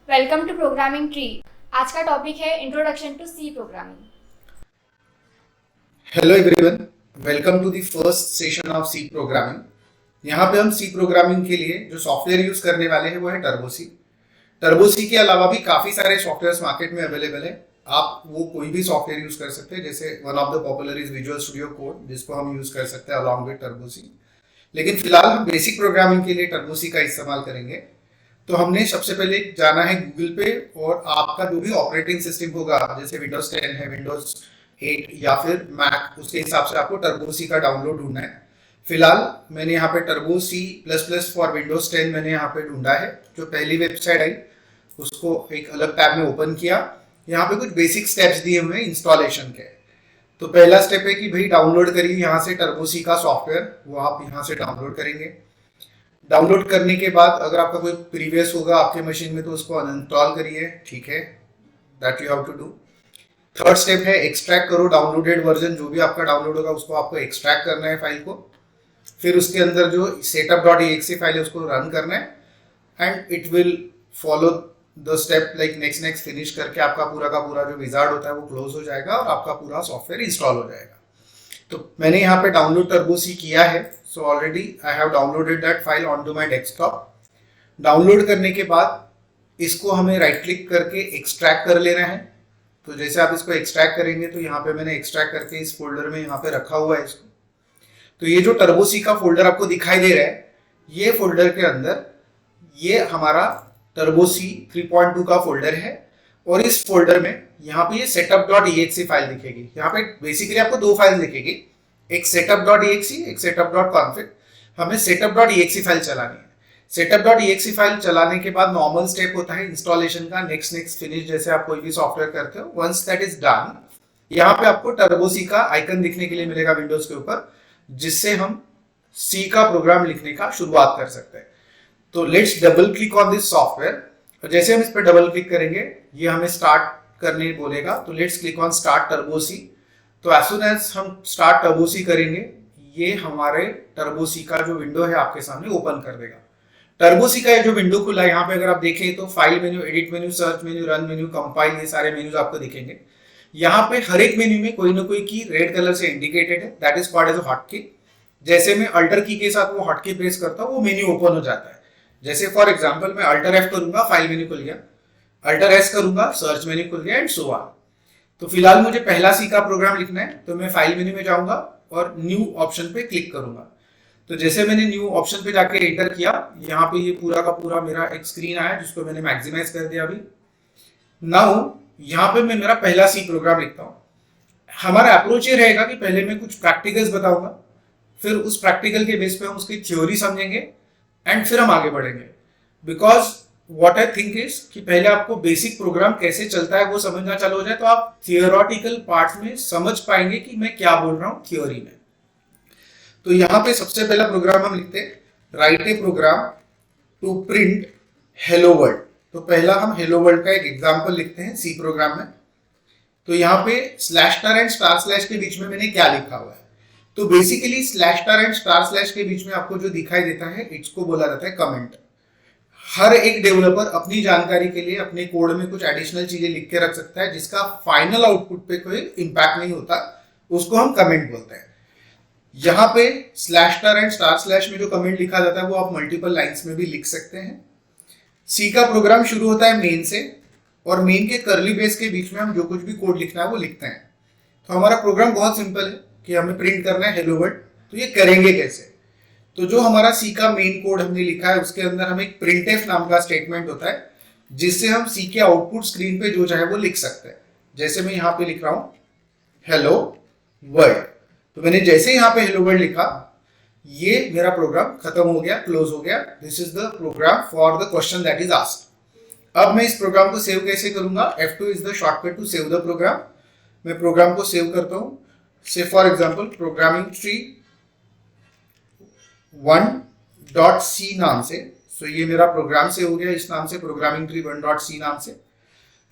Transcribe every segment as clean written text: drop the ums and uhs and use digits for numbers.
Welcome to programming tree. आज का topic है introduction to C programming. Hello everyone, welcome to the first session of C programming. यहाँ पे हम सी programming के लिए जो सॉफ्टवेयर यूज करने वाले हैं वो है टर्बोसी। टर्बोसी के अलावा भी काफी सारे सॉफ्टवेयर्स मार्केट में अवेलेबल है। आप वो कोई भी सॉफ्टवेयर यूज कर सकते हैं, जैसे one of the popular is visual studio code, जिसको हम यूज कर सकते हैं अलॉन्ग विद टर्बोसी। लेकिन फिलहाल हम बेसिक प्रोग्रामिंग के लिए टर्बोसी का इस्तेमाल करेंगे। तो हमने सबसे पहले जाना है गूगल पे, और आपका जो भी ऑपरेटिंग सिस्टम होगा, जैसे विंडोज 10 है, विंडोज 8 या फिर मैक, उसके हिसाब से आपको टर्बोसी का डाउनलोड ढूंढना है। फिलहाल मैंने यहाँ पे टर्बोसी प्लस प्लस फॉर विंडोज 10 मैंने यहाँ पे ढूंढा है। जो पहली वेबसाइट आई उसको एक अलग टैब में ओपन किया। यहाँ पे कुछ बेसिक स्टेप्स दिए हुए हैं इंस्टॉलेशन के। तो पहला स्टेप है कि भाई डाउनलोड करिए यहाँ से टर्बोसी का सॉफ्टवेयर, वो आप यहाँ से डाउनलोड करेंगे। डाउनलोड करने के बाद अगर आपका कोई प्रीवियस होगा आपके मशीन में तो उसको अनइंस्टॉल करिए, ठीक है, that you have to do. Third step है एक्सट्रैक्ट करो डाउनलोडेड वर्जन, जो भी आपका डाउनलोड होगा उसको आपको एक्सट्रैक्ट करना है फाइल को। फिर उसके अंदर जो setup.exe फाइल है उसको रन करना है, and it will follow the step like next finish करके आपका पूरा का पूरा जो विजार्ड होता है वो क्लोज हो जाएगा और आपका पूरा सॉफ्टवेयर इंस्टॉल हो जाएगा। तो मैंने यहाँ पे डाउनलोड टर्बोसी किया है, so already I have downloaded that file on to my desktop. Download करने के बाद इसको हमें राइट क्लिक करके एक्सट्रैक्ट कर लेना है। तो जैसे आप इसको एक्सट्रैक्ट करेंगे तो यहाँ पे मैंने एक्सट्रैक्ट करके इस फोल्डर में यहाँ पे रखा हुआ है इसको। तो ये जो टर्बोसी का फोल्डर आपको दिखाई दे रहा है, ये फोल्डर के अंदर ये हमारा टर्बोसी 3.2 का फोल्डर है, और इस फोल्डर में यहाँ पे ये setup.exe फाइल दिखेगी। यहाँ पे बेसिकली आपको दो फाइल दिखेगी, एक setup.exe, एक setup.config। हमें setup.exe फाइल चलानी है। setup.exe फाइल चलाने के बाद नॉर्मल स्टेप होता है इंस्टॉलेशन का, नेक्स्ट फिनिश, जैसे आप कोई भी सॉफ्टवेयर करते हो। वंस दैट इज डन, यहाँ पे आपको टर्बोसी का आइकन दिखने के लिए मिलेगा विंडोज के ऊपर, जिससे हम सी का प्रोग्राम लिखने का शुरुआत कर सकते हैं। तो let's double click on this software. जैसे हम इस पर डबल क्लिक करेंगे ये हमें स्टार्ट करने बोलेगा। तो लेट्स क्लिक ऑन स्टार्ट टर्बोसी। तो एज सुन एज हम स्टार्ट टर्बोसी करेंगे, ये हमारे टर्बोसी का जो विंडो है आपके सामने ओपन कर देगा। टर्बोसी का ये जो विंडो खुला है, यहाँ पे अगर आप देखें तो file menu, edit menu, search menu, run menu, compile, ये सारे मेन्यूज आपको दिखेंगे। यहाँ पे हर एक मेन्यू में कोई ना कोई की रेड कलर से इंडिकेटेड है, that is called as a hotkey. जैसे मैं अल्टर की के साथ वो हॉटकी प्रेस करता हूँ वो मेन्यू ओपन हो जाता है। जैसे फॉर एग्जांपल मैं अल्टर F करूंगा, फाइल मेन्यू खुल गया, अल्टर S करूंगा, सर्च मेन्यू खुल गया, एंड सो ऑन। तो फिलहाल मुझे पहला सी का प्रोग्राम लिखना है, तो मैं फाइल मेन्यू में जाऊंगा और न्यू ऑप्शन पे क्लिक करूंगा। तो जैसे मैंने न्यू ऑप्शन पे जाके एंटर किया, यहाँ पे ये पूरा का पूरा मेरा एक स्क्रीन आया जिसको मैंने मैक्सिमाइज कर दिया अभी। नाउ यहाँ पे मैं मेरा पहला सी प्रोग्राम लिखता हूँ। हमारा अप्रोच ये रहेगा कि पहले मैं कुछ प्रैक्टिकल्स बताऊंगा, फिर उस प्रैक्टिकल के बेस पे हम उसकी थ्योरी समझेंगे, एंड फिर हम आगे बढ़ेंगे। Because what I think is कि पहले आपको बेसिक प्रोग्राम कैसे चलता है वो समझना चालू हो जाए, तो आप थियोरेटिकल पार्ट में समझ पाएंगे कि मैं क्या बोल रहा हूँ थ्योरी में। तो यहाँ पे सबसे पहला प्रोग्राम हम लिखते हैं, write a program to print hello world. तो पहला हम हेलो वर्ल्ड का एक एग्जाम्पल लिखते हैं सी प्रोग्राम में। तो यहाँ पे /* एंड // के बीच में मैंने क्या लिखा हुआ है, तो बेसिकली /* एंड // के बीच में आपको जो दिखाई देता है इसको बोला जाता है कमेंट। हर एक डेवलपर अपनी जानकारी के लिए अपने कोड में कुछ एडिशनल चीजें लिख के रख सकता है, जिसका फाइनल आउटपुट पे कोई इंपैक्ट नहीं होता, उसको हम कमेंट बोलते हैं। यहाँ पे /* एंड // में जो कमेंट लिखा जाता है वो आप मल्टीपल लाइंस में भी लिख सकते हैं। सी का प्रोग्राम शुरू होता है मेन से, और मेन के कर्ली ब्रेस के बीच में हम जो कुछ भी कोड लिखना है वो लिखते हैं। तो हमारा प्रोग्राम बहुत सिंपल है कि हमें प्रिंट करना है हेलो वर्ल्ड। तो ये करेंगे कैसे, तो जो हमारा सी का मेन कोड हमने लिखा है उसके अंदर हम एक printf नाम का स्टेटमेंट होता है, जिससे हम सी के आउटपुट स्क्रीन पे जो चाहे वो लिख सकते हैं। जैसे मैं यहाँ पे लिख रहा हूँ हेलो वर्ल्ड, तो मैंने जैसे यहाँ पे हेलो वर्ल्ड लिखा, ये मेरा प्रोग्राम खत्म हो गया, क्लोज हो गया। This is the program for the question that is asked. अब मैं इस प्रोग्राम को सेव कैसे करूंगा, F2 is the shortcut to save the program. मैं प्रोग्राम को सेव करता हूँ, से for example programming tree 1.c नाम से। सो ये मेरा प्रोग्राम से हो गया इस नाम से, प्रोग्रामिंग ट्री 1.c नाम से।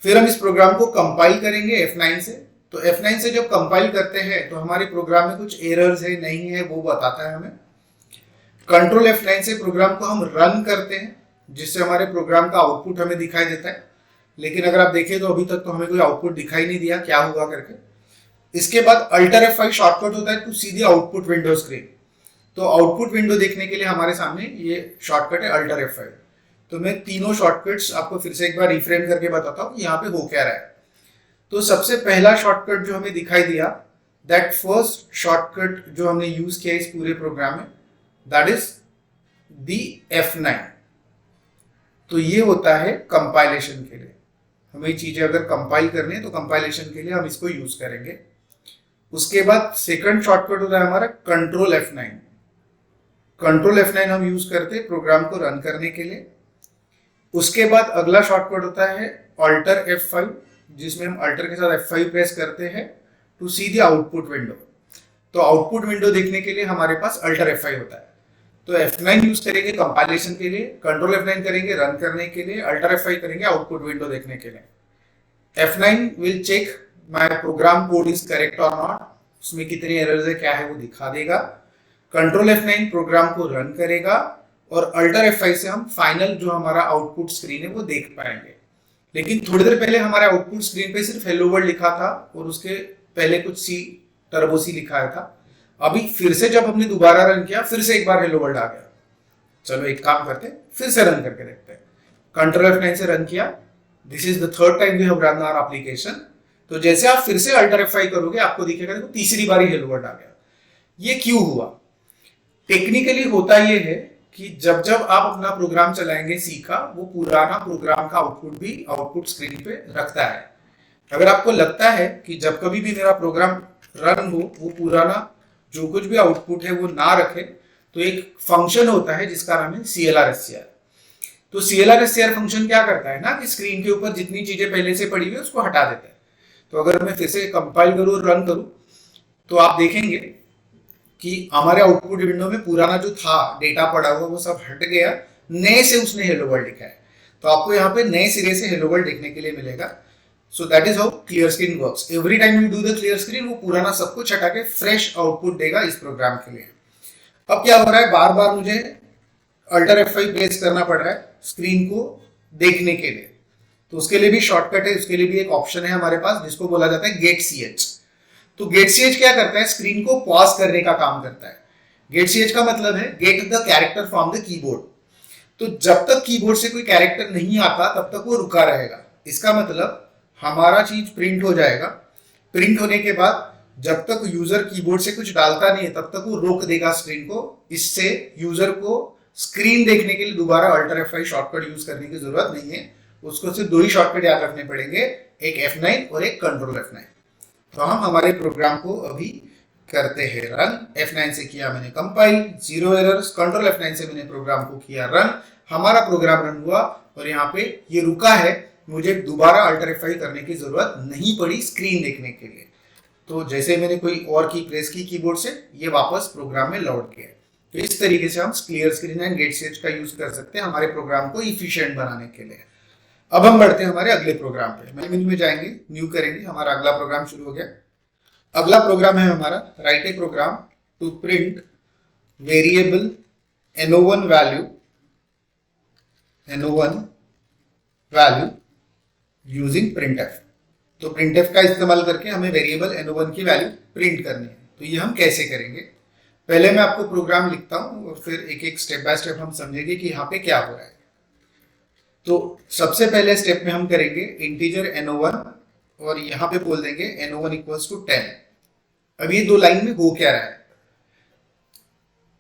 फिर हम इस प्रोग्राम को कंपाइल करेंगे F9 से। तो F9 से जब कंपाइल करते हैं तो हमारे प्रोग्राम में कुछ एरर्स है नहीं है वो बताता है हमें। कंट्रोल F9 से प्रोग्राम को हम रन करते हैं। जिससे हमारे प्रोग्राम का आउटपुट हमें दिखाई देता है। लेकिन अगर आप देखें तो अभी तक तो हमें कोई आउटपुट दिखाई नहीं दिया क्या हुआ करके। इसके बाद अल्टर F5 शॉर्टकट होता है to see the output window screen. तो आउटपुट विंडो देखने के लिए हमारे सामने ये शॉर्टकट है अल्टर F5। तो मैं तीनों शॉर्टकट्स आपको फिर से एक बार रिफ्रेम करके बताता हूँ कि यहाँ पे हो क्या रहा है। तो सबसे पहला शॉर्टकट जो हमें दिखाई दिया, दैट फर्स्ट शॉर्टकट जो हमने यूज किया इस पूरे प्रोग्राम में, दैट इज दी F9। तो ये होता है कंपाइलेशन के लिए। हमें चीजें अगर कंपाइल करनी है तो कंपाइलेशन के लिए हम इसको यूज करेंगे। उसके बाद सेकंड शॉर्टकट होता है हमारा कंट्रोल F9। कंट्रोल F9 हम यूज करते हैं प्रोग्राम को रन करने के लिए। उसके बाद अगला शॉर्टकट होता है अल्टर F5, जिसमें हम अल्टर के साथ F5 प्रेस करते हैं to see the output window. तो आउटपुट विंडो देखने के लिए हमारे पास अल्टर F5 होता है। तो F9 यूज करेंगे कंपाइलेशन के लिए, कंट्रोल F9 करेंगे रन करने के लिए, अल्टर F5 करेंगे आउटपुट विंडो देखने के लिए। F9 will check my program code is correct और नॉट, उसमें कितने एरर्स है क्या है वो दिखा देगा। कंट्रोल F9 प्रोग्राम को रन करेगा और अल्टर F5 से हम फाइनल जो हमारा आउटपुट स्क्रीन है वो देख पाएंगे। लेकिन थोड़ी देर पहले हमारे आउटपुट स्क्रीन पे सिर्फ हेलो वर्ल्ड लिखा था और उसके पहले कुछ सी टर्बो सी लिखा था। अभी फिर से जब हमने दोबारा रन किया फिर से एक बार हेलो वर्ल्ड आ गया। चलो एक काम करते हैं, फिर से रन करके देखते हैं। कंट्रोल F9 से रन किया, this is the third time we have run our application. तो जैसे आप फिर से अल्टर F5 करोगे आपको दिखेगा देखो तीसरी बार ही हेलो वर्ल्ड आ गया। ये क्यों हुआ? टेक्निकली होता ये है कि जब जब आप अपना प्रोग्राम चलाएंगे सी का, वो पुराना प्रोग्राम का आउटपुट भी आउटपुट स्क्रीन पे रखता है। अगर आपको लगता है कि जब कभी भी मेरा प्रोग्राम रन हो वो पुराना जो कुछ भी आउटपुट है वो ना रखे, तो एक फंक्शन होता है जिसका नाम है CLR/SCR। तो CLR/SCR फंक्शन क्या करता है ना कि स्क्रीन के ऊपर जितनी चीजें पहले से पड़ी हुई है उसको हटा देता है। तो अगर मैं फिर से कंपाइल करूँ और रन करूँ तो आप देखेंगे कि हमारे आउटपुट विंडो में पुराना जो था डेटा पड़ा हुआ वो सब हट गया, नए से उसने हेलो वर्ल्ड लिखा है। तो आपको यहाँ पे नए सिरे से हेलो वर्ल्ड देखने के लिए मिलेगा। So that is how clear screen works. Every time you do the clear screen वो पुराना सब कुछ हटा के फ्रेश आउटपुट देगा इस प्रोग्राम के लिए। अब क्या हो रहा है, बार बार मुझे अल्टर F5 प्रेस करना पड़ रहा है स्क्रीन को देखने के लिए। तो उसके लिए भी शॉर्टकट है, उसके लिए भी एक ऑप्शन है हमारे पास जिसको बोला जाता है गेट CH। तो गेट CH क्या करता है, स्क्रीन को पॉज करने का काम करता है। गेट CH का मतलब है get the character from the keyboard. तो जब तक कीबोर्ड से कोई कैरेक्टर नहीं आता तब तक वो रुका रहेगा। इसका मतलब हमारा चीज प्रिंट हो जाएगा, प्रिंट होने के बाद जब तक यूजर कीबोर्ड से कुछ डालता नहीं है तब तक वो रोक देगा स्क्रीन को। इससे यूजर को स्क्रीन देखने के लिए दोबारा अल्टर F5 शॉर्टकट यूज करने की जरूरत नहीं है। उसको सिर्फ दो ही शॉर्टकट याद रखने पड़ेंगे, एक F9 और एक कंट्रोल F9। तो हम हमारे प्रोग्राम को अभी करते हैं रन। F9 से किया मैंने कंपाइल, 0 एरर्स। कंट्रोल F9 से मैंने प्रोग्राम को किया रन, हमारा प्रोग्राम रन हुआ और यहाँ पे ये रुका है। मुझे दोबारा अल्टर F5 करने की जरूरत नहीं पड़ी स्क्रीन देखने के लिए। तो जैसे मैंने कोई और की प्रेस की कीबोर्ड से, ये वापस प्रोग्राम में लौट गया। तो इस तरीके से हम clear screen and get CH का यूज कर सकते हैं हमारे प्रोग्राम को इफिशिएंट बनाने के लिए। अब हम बढ़ते हैं हमारे अगले प्रोग्राम पे। मेन्यू में जाएंगे, न्यू करेंगे, हमारा अगला प्रोग्राम शुरू हो गया। अगला प्रोग्राम है हमारा write a program to print variable NO1 value using printf। तो printf का इस्तेमाल करके हमें वेरिएबल NO1 की वैल्यू प्रिंट करनी है। तो ये हम कैसे करेंगे, पहले मैं आपको प्रोग्राम लिखता हूँ और फिर एक एक स्टेप बाय स्टेप हम समझेंगे कि यहाँ पे क्या हो रहा है। तो सबसे पहले स्टेप में हम करेंगे इंटीजर NO1 और यहाँ पे बोल देंगे NO1 इक्वल्स टू 10। अब ये दो लाइन में हो क्या रहा है,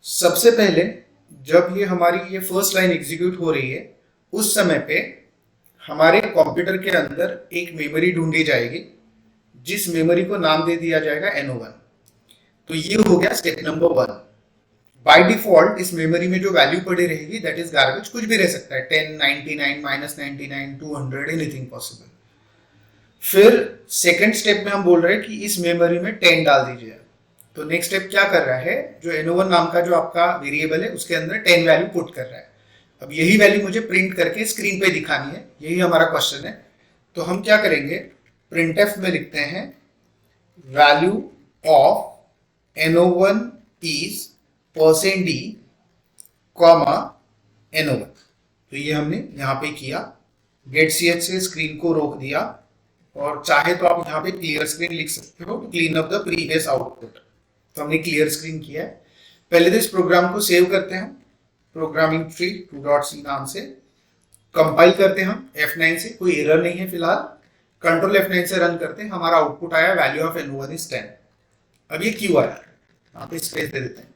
सबसे पहले जब ये हमारी ये फर्स्ट लाइन एग्जीक्यूट हो रही है उस समय पे हमारे कंप्यूटर के अंदर एक मेमोरी ढूंढी जाएगी जिस मेमोरी को नाम दे दिया जाएगा NO1। तो ये हो गया स्टेप नंबर 1। बाय डिफॉल्ट इस मेमोरी में जो वैल्यू पड़ी रहेगी दैट इज गार्बेज, कुछ भी रह सकता है, 10, 99, -99, 200, एनीथिंग पॉसिबल। फिर सेकंड स्टेप में हम बोल रहे हैं कि इस मेमोरी में 10 डाल दीजिए। तो नेक्स्ट स्टेप क्या कर रहा है, जो NO1 नाम का जो आपका वेरिएबल है उसके अंदर 10 वैल्यू पुट कर रहा है। अब यही वैल्यू मुझे प्रिंट करके स्क्रीन पे दिखानी है, यही हमारा क्वेश्चन है। तो हम क्या करेंगे, printf में लिखते हैं value of NO1 is %d, NO1। तो ये हमने यहाँ पे किया, गेट ch से स्क्रीन को रोक दिया, और चाहे तो आप यहाँ पे क्लियर स्क्रीन लिख सकते हो, clean up the previous output. तो हमने क्लियर स्क्रीन किया है। पहले तो इस प्रोग्राम को सेव करते हैं प्रोग्रामिंग ट्री 2.c नाम से, कंपाइल करते हैं हम F9 से, कोई एरर नहीं है फिलहाल, कंट्रोल F9 से रन करते हैं। हमारा आउटपुट आया वैल्यू ऑफ N1 इज 10। अब ये क्यों आया, यहाँ पे स्पेस दे देते हैं।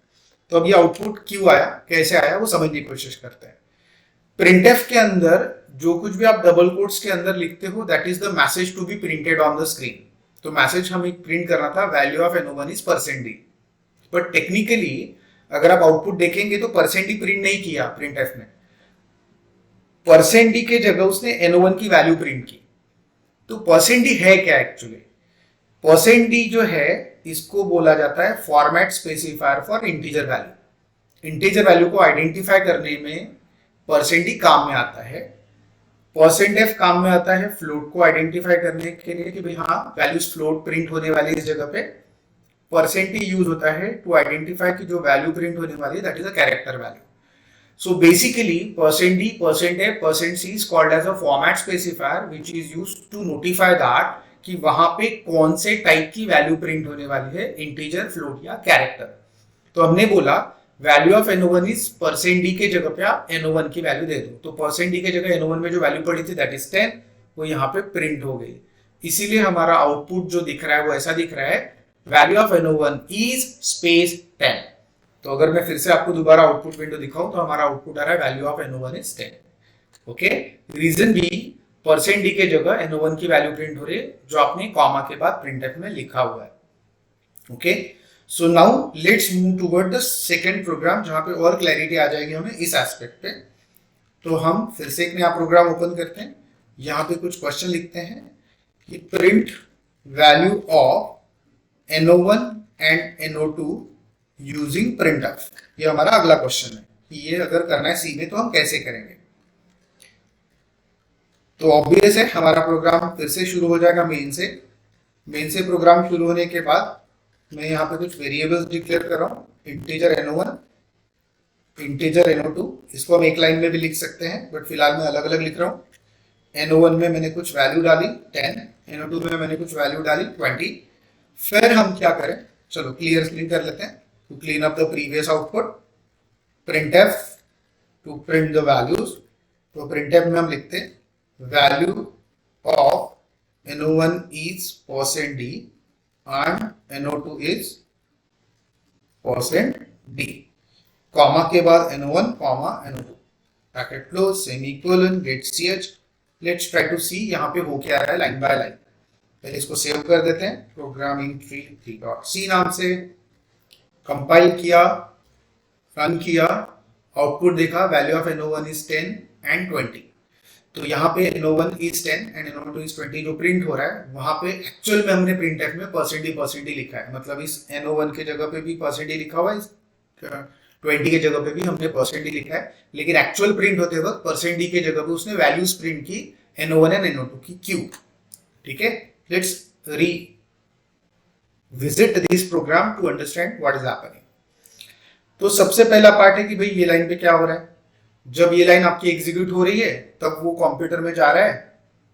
तो अब ये आउटपुट क्यों आया, कैसे आया, वो समझने की कोशिश करते हैं। प्रिंटफ के अंदर जो कुछ भी आप डबल कोट्स के अंदर लिखते हो, that is the message to be printed on the screen. तो मैसेज हमें प्रिंट करना था value of N1 is %d, but technically अगर आप आउटपुट देखेंगे तो %d प्रिंट नहीं किया प्रिंटफ ने, %d के जगह उसने N1 की वैल्यू प्रिंट की। तो %d है क्या एक्चुअली, %d जो है इसको बोला जाता है format specifier for integer value. Integer value को आइडेंटिफाई करने में %d काम में आता है, %f काम में आता है फ्लोट को आइडेंटिफाई करने के लिए कि भाई हाँ वैल्यूज फ्लोट प्रिंट होने वाली इस जगह पे। %t यूज होता है टू आइडेंटिफाई कि जो वैल्यू प्रिंट होने वाली है that is a character value. So basically %d, %f, %c is called as a format specifier which is used to notify that कि वहां पे कौन से टाइप की वैल्यू प्रिंट होने वाली है, इंटीजर, फ्लोट या कैरेक्टर। तो हमने बोला value of N1 is %d के जगह पे आप N1 की वैल्यू दे दो। तो %d के जगह N1 में जो वैल्यू पड़ी थी दैट इज 10, वो यहाँ पे प्रिंट हो गई। इसीलिए हमारा आउटपुट जो दिख रहा है वो ऐसा दिख रहा है value of N1 is space 10। तो अगर मैं फिर से आपको दोबारा आउटपुट विंडो दिखाऊं तो हमारा आउटपुट आ रहा है value of N1 is 10। Okay, reason be %d के जगह N1 की वैल्यू प्रिंट हो रही है जो आपने कॉमा के बाद प्रिंटफ में लिखा हुआ है। Okay, so now let's move toward the second program जहां पे और क्लैरिटी आ जाएगी हमें इस एस्पेक्ट पे। तो हम फिर से एक नया प्रोग्राम ओपन करते हैं, यहाँ पे कुछ क्वेश्चन लिखते हैं कि print value of N1 and NO2 using printf। ये हमारा अगला क्वेश्चन है कि ये अगर करना है सी में तो हम कैसे करेंगे। तो ऑब्वियस है हमारा प्रोग्राम फिर से शुरू हो जाएगा मेन से। मेन से प्रोग्राम शुरू होने के बाद मैं यहाँ पे कुछ वेरिएबल्स डिक्लेयर कर रहा हूँ, इंटीजर N1, इंटीजर NO2। इसको हम एक लाइन में भी लिख सकते हैं बट फिलहाल मैं अलग अलग लिख रहा हूँ। NO1 में मैंने कुछ वैल्यू डाली 10, NO2 में मैंने कुछ वैल्यू डाली 20। फिर हम क्या करें, चलो क्लियर स्क्रीन कर लेते हैं। To clean up the previous output, printf to print the values। तो printf में हम लिखते हैं value of N1 is %d and NO2 is %d, comma के बाद N1 comma NO2, bracket close, semicolon, get ch। Let's try to see यहाँ पे हो क्या रहा है लाइन बाय लाइन। पहले इसको सेव कर देते हैं प्रोग्रामिंग ट्री 3.c नाम से, कंपाइल किया, रन किया, आउटपुट देखा value of N1 is 10 and 20। तो यहाँ पे N1 is 10 and NO2 is 20 जो प्रिंट हो रहा है वहां पे एक्चुअल में हमने प्रिंटफ में %d लिखा है, मतलब इस NO1 के जगह पे भी %d लिखा हुआ है, इस 20 के जगह पे भी हमने %d लिखा है, लेकिन एक्चुअल प्रिंट होते वक्त %d के जगह पे उसने वैल्यूज प्रिंट की N1 एंड NO2 की क्यू। ठीक है, लेट्स री visit this program to understand what is happening। तो सबसे पहला पार्ट है कि भाई ये लाइन पे क्या हो रहा है। जब ये लाइन आपकी एग्जीक्यूट हो रही है तब वो कंप्यूटर में जा रहा है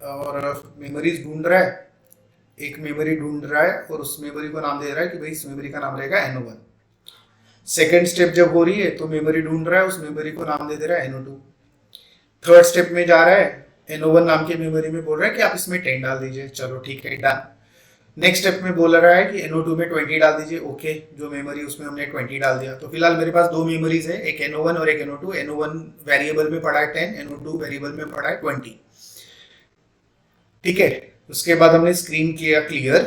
और मेमोरीज ढूंढ रहा है, एक मेमोरी ढूंढ रहा है और उस मेमोरी को नाम दे रहा है कि भाई इस मेमोरी का नाम रहेगा N1। सेकेंड स्टेप जब हो रही है तो मेमोरी ढूंढ रहा है, उस मेमोरी को नाम दे दे रहा है NO2। थर्ड स्टेप में जा रहा है, NO1 नाम की मेमोरी में बोल रहा है कि आप इसमें 10 डाल दीजिए, चलो ठीक है डन। नेक्स्ट स्टेप में बोल रहा है कि NO2 में 20 डाल दीजिए, ओके, जो मेमोरी उसमें हमने 20 डाल दिया। तो फिलहाल मेरे पास दो मेमोरीज है, एक NO1 और एक NO2। NO1 वेरिएबल में पड़ा है 10, NO2 वेरिएबल में पड़ा है 20। ठीक है, उसके बाद हमने स्क्रीन किया क्लियर।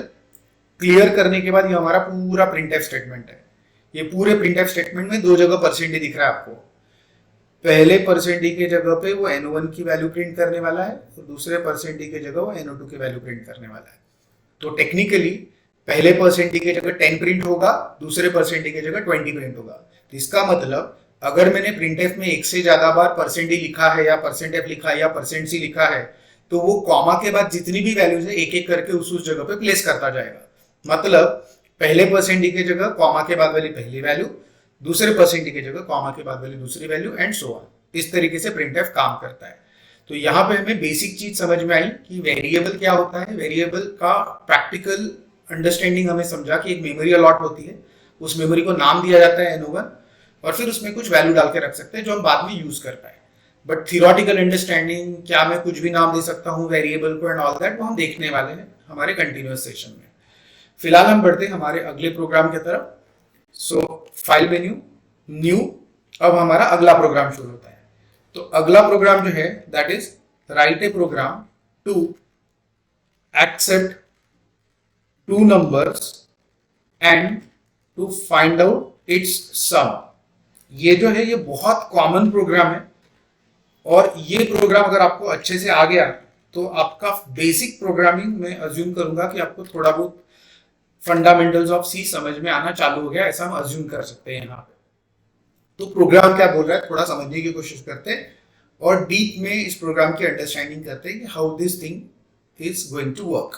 क्लियर करने के बाद ये हमारा पूरा प्रिंटफ स्टेटमेंट है। ये पूरे प्रिंटफ स्टेटमेंट में दो जगह %d दिख रहा है आपको। पहले %d के जगह पे वो NO1 की वैल्यू प्रिंट करने वाला है और दूसरे %d के जगह वो NO2 की वैल्यू प्रिंट करने वाला है। तो टेक्निकली पहले %d के जगह 10 प्रिंट होगा, दूसरे %d के जगह 20 प्रिंट होगा। तो इसका मतलब अगर मैंने प्रिंटफ में एक से ज्यादा बार %d लिखा है या %f लिखा है या %c लिखा है तो वो कॉमा के बाद जितनी भी वैल्यूज है एक एक करके उस जगह पे प्लेस करता जाएगा। मतलब पहले %d के जगह कॉमा के बाद वाली पहली वैल्यू, दूसरे %d के जगह कॉमा के बाद वाली दूसरी वैल्यू एंड सो ऑन। इस तरीके से प्रिंटफ काम करता है। तो यहाँ पे हमें बेसिक चीज समझ में आई कि वेरिएबल क्या होता है। वेरिएबल का प्रैक्टिकल अंडरस्टैंडिंग हमें समझा कि एक मेमोरी अलॉट होती है, उस मेमोरी को नाम दिया जाता है N01 और फिर उसमें कुछ वैल्यू डाल के रख सकते हैं जो हम बाद में यूज कर पाए। बट थियोरेटिकल अंडरस्टैंडिंग, क्या मैं कुछ भी नाम दे सकता हूँ वेरिएबल को एंड ऑल दैट, वो हम देखने वाले हैं हमारे कंटिन्यूअस सेशन में। फिलहाल हम बढ़ते हैं हमारे अगले प्रोग्राम की तरफ। सो फाइल मेन्यू, न्यू, अब हमारा अगला प्रोग्राम शुरू होता है। तो अगला प्रोग्राम जो है that is write a program to accept two numbers and to find out its sum. ये जो है ये बहुत कॉमन प्रोग्राम है और ये प्रोग्राम अगर आपको अच्छे से आ गया तो आपका बेसिक प्रोग्रामिंग में अज्यूम करूंगा कि आपको थोड़ा बहुत फंडामेंटल्स ऑफ सी समझ में आना चालू हो गया, ऐसा हम अज्यूम कर सकते हैं यहाँ पे। तो प्रोग्राम क्या बोल रहा है थोड़ा समझने की कोशिश करते हैं और डीप में इस प्रोग्राम की अंडरस्टैंडिंग करते हैं कि how this thing is going to work.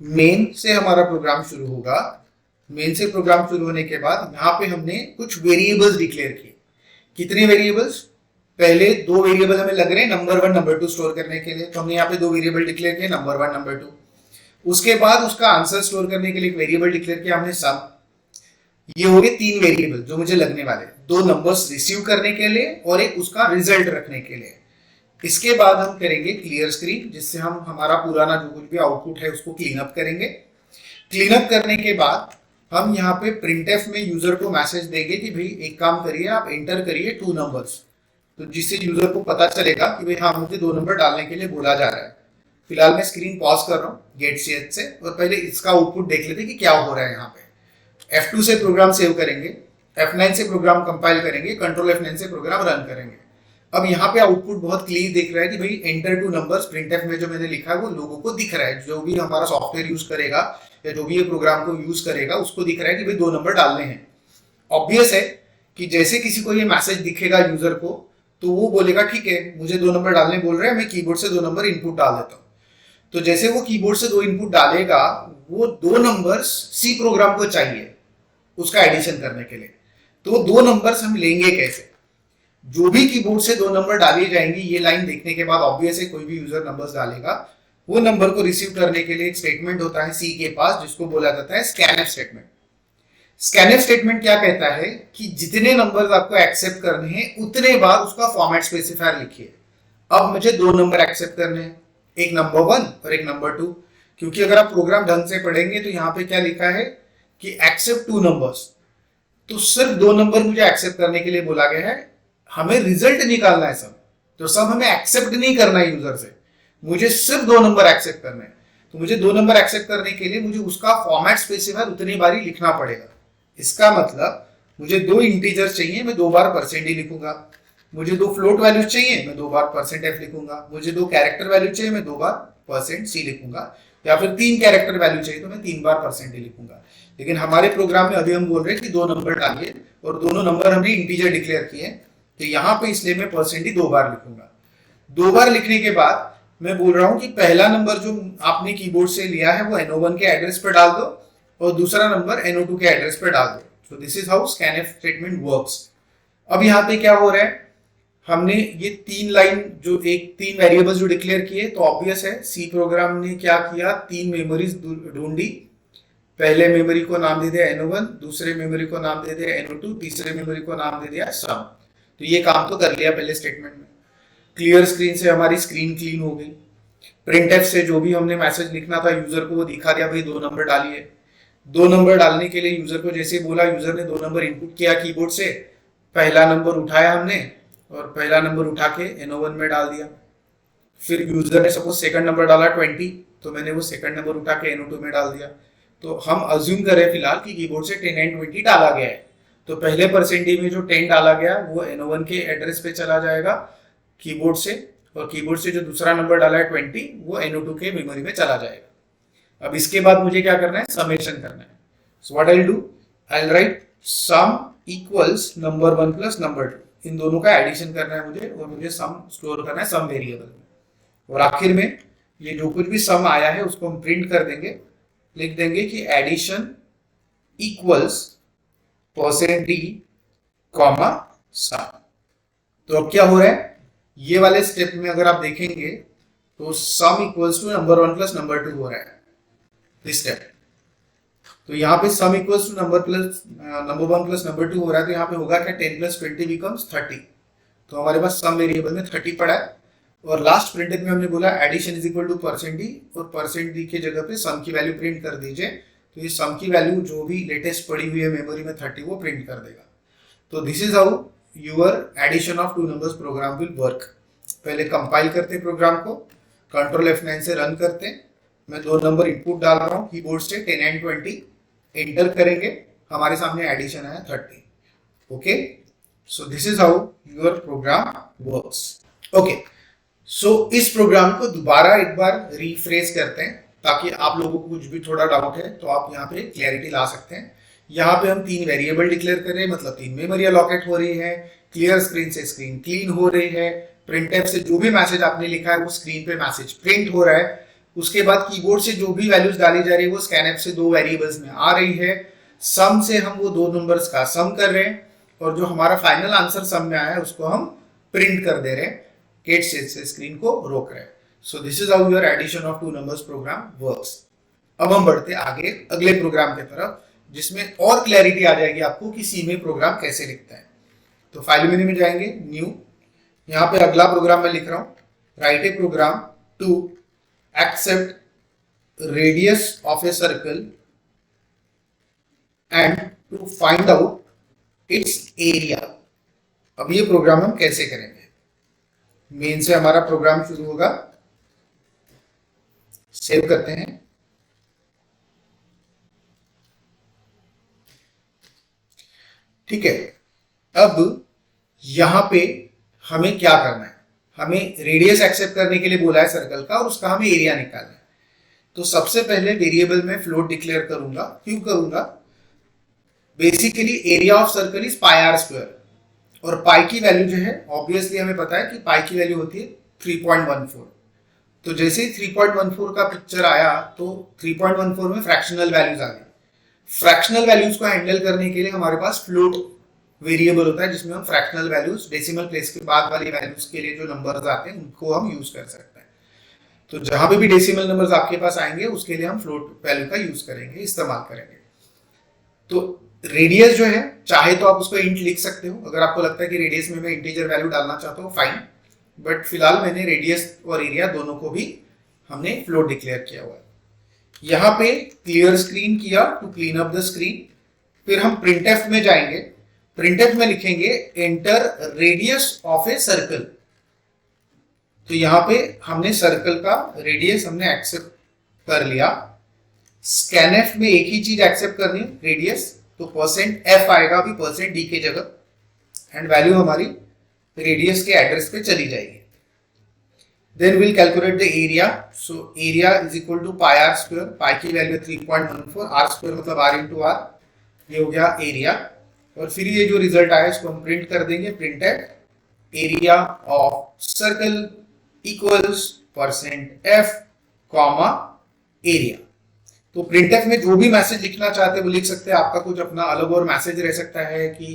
Main से हमारा प्रोग्राम शुरू होगा। मेन से प्रोग्राम शुरू होने के बाद यहाँ पे हमने कुछ वेरिएबल्स डिक्लेयर किए। कितने वेरिएबल्स? पहले दो वेरिएबल हमें लग रहे हैं नंबर 1 नंबर 2 स्टोर करने के लिए, तो हमने यहाँ पे दो वेरिएबल डिक्लेयर किए नंबर 1 नंबर 2। उसके बाद उसका आंसर स्टोर करने के लिए एक वेरिएबल डिक्लेयर किया हमने सम। ये हो गए 3 वेरिएबल जो मुझे लगने वाले, 2 नंबर्स रिसीव करने के लिए और एक उसका रिजल्ट रखने के लिए। इसके बाद हम करेंगे क्लियर स्क्रीन, जिससे हम हमारा पुराना जो कुछ भी आउटपुट है उसको क्लीन अप करेंगे। क्लीन अप करने के बाद हम यहाँ पे प्रिंटफ में यूजर को मैसेज देंगे कि भाई एक काम करिए, आप एंटर करिए 2 नंबर्स, तो जिससे यूजर को पता चलेगा कि भाई हाँ मुझे 2 नंबर डालने के लिए बोला जा रहा है। फिलहाल मैं स्क्रीन पॉज कर रहा हूँ गेट ch से और पहले इसका आउटपुट देख लेते कि क्या हो रहा है। यहाँ पे F2 से प्रोग्राम सेव करेंगे, F9 से प्रोग्राम कंपाइल करेंगे, कंट्रोल F9 से प्रोग्राम रन करेंगे। अब यहाँ पे आउटपुट बहुत क्लियर दिख रहा है कि भाई एंटर 2 नंबर्स प्रिंटफ में जो मैंने लिखा है वो लोगों को दिख रहा है। जो भी हमारा सॉफ्टवेयर यूज करेगा या जो भी ये प्रोग्राम को यूज करेगा उसको दिख रहा है कि भाई 2 नंबर डालने हैं। ऑब्वियस है कि जैसे किसी को ये मैसेज दिखेगा यूजर को तो वो बोलेगा ठीक है मुझे 2 नंबर डालने बोल रहे हैं, मैं कीबोर्ड से 2 नंबर इनपुट डाल देता हूँ। तो जैसे वो कीबोर्ड से 2 इनपुट डालेगा वो 2 नंबर्स सी प्रोग्राम को चाहिए उसका एडिशन करने के लिए। तो वो 2 नंबर्स हम लेंगे कैसे? जो भी कीबोर्ड से 2 नंबर डाले जाएंगे, ये लाइन देखने के बाद ऑब्वियस है कोई भी यूजर नंबर्स डालेगा, वो नंबर को रिसीव करने के लिए एक स्टेटमेंट होता है सी के पास जिसको बोला जाता है स्कैनफ स्टेटमेंट। स्कैनफ स्टेटमेंट क्या कहता है कि जितने नंबर्स आपको एक्सेप्ट करने हैं उतने बार उसका फॉर्मेट स्पेसिफायर लिखिए। अब मुझे 2 नंबर एक्सेप्ट करने हैं, एक नंबर 1 और एक नंबर 2, क्योंकि अगर आप प्रोग्राम ढंग से पढ़ेंगे तो यहाँ पे क्या लिखा है कि एक्सेप्ट 2 नंबर्स, तो सिर्फ 2 नंबर मुझे एक्सेप्ट करने के लिए बोला गया है। हमें रिजल्ट निकालना है सब, तो सब हमें एक्सेप्ट नहीं करना है यूजर से, मुझे सिर्फ 2 नंबर एक्सेप्ट करने हैं। तो मुझे 2 नंबर एक्सेप्ट करने के लिए मुझे उसका फॉर्मेट स्पेसिफायर उतनी बार ही लिखना पड़ेगा। इसका मतलब मुझे 2 इंटीजर्स चाहिए, मैं 2 बार % ही लिखूंगा। मुझे 2 फ्लोट वैल्यूज चाहिए, मैं 2 बार %f लिखूंगा। मुझे 2 कैरेक्टर वैल्यू चाहिए, मैं 2 बार %c लिखूंगा। या फिर 3 कैरेक्टर वैल्यू चाहिए तो मैं 3 बार % ही लिखूंगा। लेकिन हमारे प्रोग्राम में अभी हम बोल रहे हैं कि 2 नंबर डालिए और दोनों नंबर हमने इंटीजर डिक्लेयर किए, तो यहाँ पे इसलिए मैं % ही 2 बार लिखूंगा। 2 बार लिखने के बाद मैं बोल रहा हूँ कि पहला नंबर जो आपने कीबोर्ड से लिया है वो N01 के एड्रेस पर डाल दो और दूसरा नंबर N02 के एड्रेस पर डाल दो। So this is how scanf statement works। अब यहाँ पे क्या हो रहा है, हमने ये 3 लाइन जो 3 वेरिएबल्स जो डिक्लेयर किए, तो ऑब्वियस है सी प्रोग्राम ने क्या किया, 3 मेमोरीज ढूंढी। पहले मेमोरी को नाम दे दिया N01, दूसरे मेमोरी को नाम दे दिया N02, तीसरे मेमोरी को नाम दे दिया सम। तो ये काम तो कर लिया पहले स्टेटमेंट में। क्लियर स्क्रीन से हमारी स्क्रीन क्लीन हो गई। प्रिंटफ से जो भी हमने मैसेज लिखना था यूजर को वो दिखा दिया, भाई 2 नंबर डालिए। 2 नंबर डालने के लिए यूजर को जैसे बोला, यूजर ने 2 नंबर इनपुट किया कीबोर्ड से, पहला नंबर उठाया हमने और पहला नंबर उठा के N01 में डाल दिया। फिर यूजर ने सपोज सेकंड नंबर डाला 20, तो मैंने वो सेकंड नंबर उठा के N02 में डाल दिया। तो हम अज्यूम करें फिलहाल कि कीबोर्ड से 10 एंड 20 डाला गया है, तो पहले % में जो 10 डाला गया वो N01 के एड्रेस पे चला जाएगा कीबोर्ड से, और कीबोर्ड से जो दूसरा नंबर डाला है 20 वो N02 के मेमोरी में चला जाएगा। अब इसके बाद मुझे क्या करना है, समेशन करना है। So what I will do, I will write some equals number 1 plus number 2, इन दोनों का एडिशन करना है मुझे, और मुझे सम स्टोर करना है सम वेरिएबल में। और आखिर में ये जो कुछ भी सम आया है उसको हम प्रिंट कर देंगे, लिख देंगे कि एडिशन इक्वल्स %d, सम। तो अब क्या हो रहा है, ये वाले स्टेप में अगर आप देखेंगे तो sum equals to number 1 plus number 2 हो रहा है दिस स्टेप। तो यहाँ पे sum equals to number 1 plus number 2 हो रहा है, तो यहाँ पे होगा क्या, 10 प्लस 20 बिकम्स 30। तो हमारे पास सम वेरिएबल में 30 पड़ा है, और लास्ट प्रिंटेड में हमने बोला addition is equal to percent d, और परसेंट डी के जगह पे सम की वैल्यू प्रिंट कर दीजिए। तो ये सम की वैल्यू जो भी लेटेस्ट पड़ी हुई है मेमोरी में 30 वो प्रिंट कर देगा। तो this is how your addition of two numbers program will work. पहले कंपाइल करते प्रोग्राम को, कंट्रोल F9 से रन करते। मैं 2 नंबर इनपुट डाल रहा हूँ कीबोर्ड से 10 एंड 20, एंटर करेंगे, हमारे सामने एडिशन आया 30। Okay, so this is how your program works. Okay, so इस प्रोग्राम को दोबारा एक बार रिफ्रेश करते हैं ताकि आप लोगों को कुछ भी थोड़ा डाउट है तो आप यहाँ पे क्लैरिटी ला सकते हैं। यहाँ पे हम 3 वेरिएबल डिक्लेयर कर रहे हैं, मतलब 3 मेमोरी अलॉकेट हो रही है, क्लियर स्क्रीन से स्क्रीन क्लीन हो रही है, प्रिंटफ से जो भी मैसेज आपने लिखा है वो स्क्रीन पे मैसेज प्रिंट हो रहा है। उसके बाद कीबोर्ड से जो भी वैल्यूज डाली जा रही है वो स्कैनफ से 2 वेरिएबल्स में आ रही है। सम से हम वो 2 नंबर्स का सम कर रहे हैं, और जो हमारा फाइनल आंसर सम में आया है उसको हम प्रिंट कर दे रहे हैं, गेट से स्क्रीन को रोक रहे हैं। So this is how your addition of two numbers program works. अब हम बढ़ते आगे अगले प्रोग्राम की तरफ, जिसमें और क्लैरिटी आ जाएगी आपको कि सी में प्रोग्राम कैसे लिखता है। तो फाइल मेन्यू में जाएंगे, न्यू, यहाँ पे अगला प्रोग्राम मैं लिख रहा हूँ, write a program to accept radius of a circle and to find out its area. अब ये प्रोग्राम हम कैसे करेंगे, मेन से हमारा प्रोग्राम शुरू होगा, सेव करते हैं। ठीक है, अब यहां पे हमें क्या करना है, हमें रेडियस एक्सेप्ट करने के लिए बोला है सर्कल का, और उसका हमें एरिया निकालना है। तो सबसे पहले वेरिएबल में फ्लोट डिक्लेयर करूंगा। क्यों करूंगा, basically area of circle is pi are square, और पाई की वैल्यू जो है ऑब्वियसली हमें पता है कि पाई की वैल्यू होती है 3.14। तो जैसे ही 3.14 का पिक्चर आया तो 3.14 में फ्रैक्शनल वैल्यूज आ गई। फ्रैक्शनल वैल्यूज को हैंडल करने के लिए हमारे पास फ्लोट वेरिएबल होता है, जिसमें हम फ्रैक्शनल वैल्यूज, डेसिमल प्लेस के बाद वाली वैल्यूज के लिए जो नंबर्स आते हैं उनको हम यूज कर सकते हैं। तो जहां पे भी डेसिमल नंबर्स आपके पास आएंगे उसके लिए हम फ्लोट वैल्यू का यूज करेंगे, इस्तेमाल करेंगे। तो रेडियस जो है, चाहे तो आप उसको इंट लिख सकते हो, अगर आपको लगता है कि रेडियस में मैं इंटीजर वैल्यू डालना चाहता हूँ, फाइन, बट फिलहाल मैंने रेडियस और एरिया दोनों को भी हमने फ्लोट डिक्लेयर किया हुआ है। यहाँ पे क्लियर स्क्रीन किया to clean up the screen, फिर हम प्रिंटफ में जाएंगे, प्रिंटफ में लिखेंगे enter radius of a circle. तो यहाँ पे हमने सर्कल का रेडियस हमने एक्सेप्ट कर लिया। स्कैनफ में एक ही चीज एक्सेप्ट करनी है, रेडियस, तो %f आएगा अभी %d के जगह, एंड वैल्यू हमारी रेडियस के एड्रेस पे चली जाएगी। Then will calculate the area. So area is equal to pi are square, pi की वैल्यू 3.14, आर स्क्वायर मतलब r इंटू आर, ये हो गया एरिया। और फिर ये जो रिजल्ट आया इसको हम प्रिंट कर देंगे, printed area of circle equals %f comma area. तो प्रिंटफ में जो भी मैसेज लिखना चाहते हैं वो लिख सकते हैं, आपका कुछ अपना अलग और मैसेज रह सकता है कि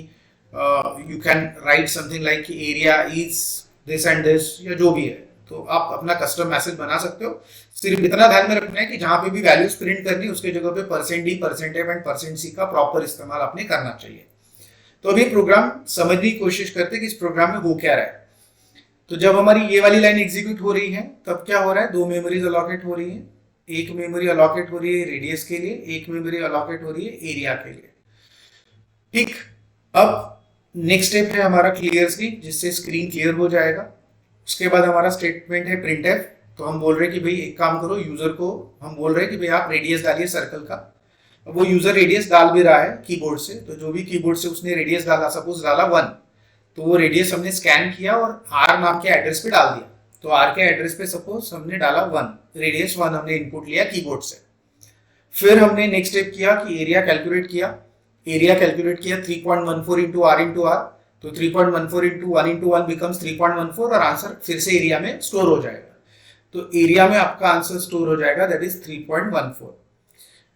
you can right something like area is this and this, या जो भी है, तो आप अपना कस्टम मैसेज बना सकते हो। सिर्फ इतना ध्यान में रखना है कि जहां पे भी वैल्यूज प्रिंट करनी है उसके जगह पे %d, %f एंड %c का प्रॉपर इस्तेमाल आपने करना चाहिए। तो अभी प्रोग्राम समझने की कोशिश करते हैं कि इस प्रोग्राम में हो क्या रहा है। तो जब हमारी ये वाली लाइन एग्जीक्यूट हो रही है तब क्या हो रहा है, 2 मेमोरीज अलॉकेट हो रही है, एक मेमोरी अलॉकेट हो रही है रेडियस के लिए, एक मेमोरी अलॉकेट हो रही है एरिया के लिए। ठीक, अब नेक्स्ट स्टेप है हमारा क्लियर स्क्रीन, जिससे स्क्रीन क्लियर हो जाएगा। उसके बाद हमारा स्टेटमेंट है प्रिंटफ। तो हम बोल रहे हैं कि भाई एक काम करो, यूजर को हम बोल रहे हैं कि भाई आप रेडियस डालिए सर्कल का। अब वो यूजर रेडियस डाल भी रहा है कीबोर्ड से, तो जो भी कीबोर्ड से उसने रेडियस डाला, सपोज डाला 1, तो वो रेडियस हमने स्कैन किया और r नाम के एड्रेस पे डाल दिया। तो r के एड्रेस पे सपोज हमने डाला 1, रेडियस 1 हमने इनपुट लिया कीबोर्ड से। फिर हमने नेक्स्ट स्टेप किया कि एरिया कैलकुलेट किया। एरिया कैलकुलेट किया 3.14 इंटू r इंटू आर, तो 3.14 इंटू 1 इंटू 1 बिकम्स 3.14, और आंसर फिर से एरिया में स्टोर हो जाएगा। तो एरिया में आपका आंसर स्टोर हो जाएगा, दैट इज 3.14।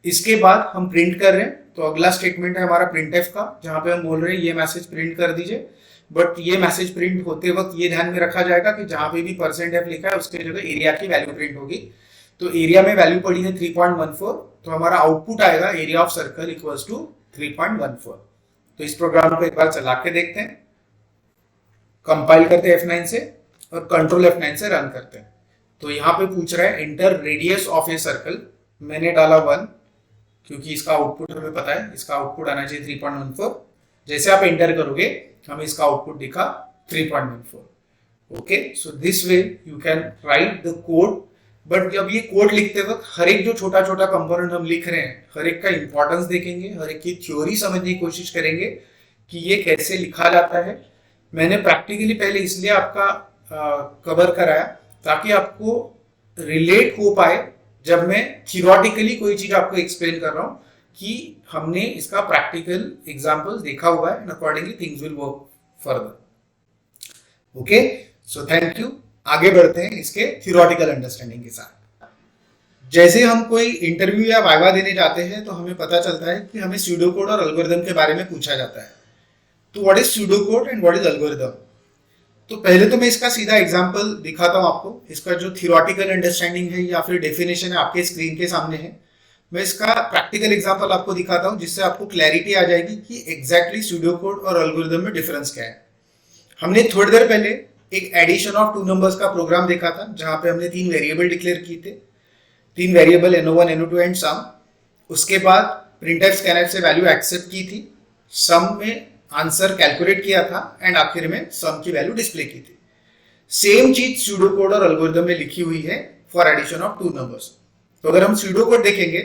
इसके बाद हम प्रिंट कर रहे हैं, तो अगला स्टेटमेंट है हमारा प्रिंटफ का, जहां पे हम बोल रहे हैं ये मैसेज प्रिंट कर दीजिए। बट ये मैसेज प्रिंट होते वक्त ये ध्यान में रखा जाएगा कि जहां पे भी %f लिखा है उसके जगह एरिया की वैल्यू प्रिंट होगी। तो एरिया में वैल्यू पड़ी है 3.14, तो हमारा आउटपुट आएगा area of circle equals to 3.14। तो इस प्रोग्राम को एक बार चला के देखते हैं, कंपाइल करते हैं F9 से और कंट्रोल F9 से रन करते हैं। तो यहाँ पे पूछ रहा है enter radius of a circle, मैंने डाला 1 क्योंकि इसका आउटपुट हमें पता है, इसका आउटपुट आना चाहिए 3.14। जैसे आप एंटर करोगे हमें इसका आउटपुट दिखा 3.14। Okay, so this way you can right the code. But जब ये कोड लिखते वक्त हर एक जो छोटा छोटा कंपोनेंट हम लिख रहे हैं, हर एक का इंपॉर्टेंस देखेंगे, हर एक की थ्योरी समझने की कोशिश करेंगे कि ये कैसे लिखा जाता है। मैंने प्रैक्टिकली पहले इसलिए आपका कवर कराया ताकि आपको रिलेट हो पाए जब मैं थियोरेटिकली कोई चीज आपको एक्सप्लेन कर रहा हूं कि हमने इसका प्रैक्टिकल एग्जांपल्स देखा हुआ है and accordingly things will work further. Okay, so thank you. आगे बढ़ते हैं इसके थियोरेटिकल अंडरस्टैंडिंग के साथ। जैसे हम कोई इंटरव्यू या वाइवा देने जाते हैं तो हमें पता चलता है कि हमें स्यूडो कोड और एल्गोरिदम के बारे में पूछा जाता है। तो what is pseudo code and what is algorithm? तो पहले तो मैं इसका सीधा एग्जांपल दिखाता हूं आपको। इसका जो थियोरेटिकल अंडरस्टैंडिंग है या फिर डेफिनेशन है आपके स्क्रीन के सामने है। मैं इसका प्रैक्टिकल एग्जांपल आपको दिखाता हूं जिससे आपको क्लैरिटी आ जाएगी कि एग्जैक्टली स्यूडो कोड और एल्गोरिदम में डिफरेंस क्या है। हमने थोड़ी देर पहले एक एडिशन ऑफ 2 नंबर्स का प्रोग्राम देखा था जहां पे हमने 3 वेरिएबल डिक्लेयर किए थे, 3 वेरिएबल no1 no2 एंड सम। उसके बाद printf scanf से वैल्यू एक्सेप्ट की थी, सम में आंसर कैलकुलेट किया था एंड आखिर में सम की वैल्यू डिस्प्ले की थी। सेम चीज स्यूडो कोड और एल्गोरिदम में लिखी हुई है फॉर एडिशन ऑफ 2 नंबर्स। तो अगर हम स्यूडो कोड देखेंगे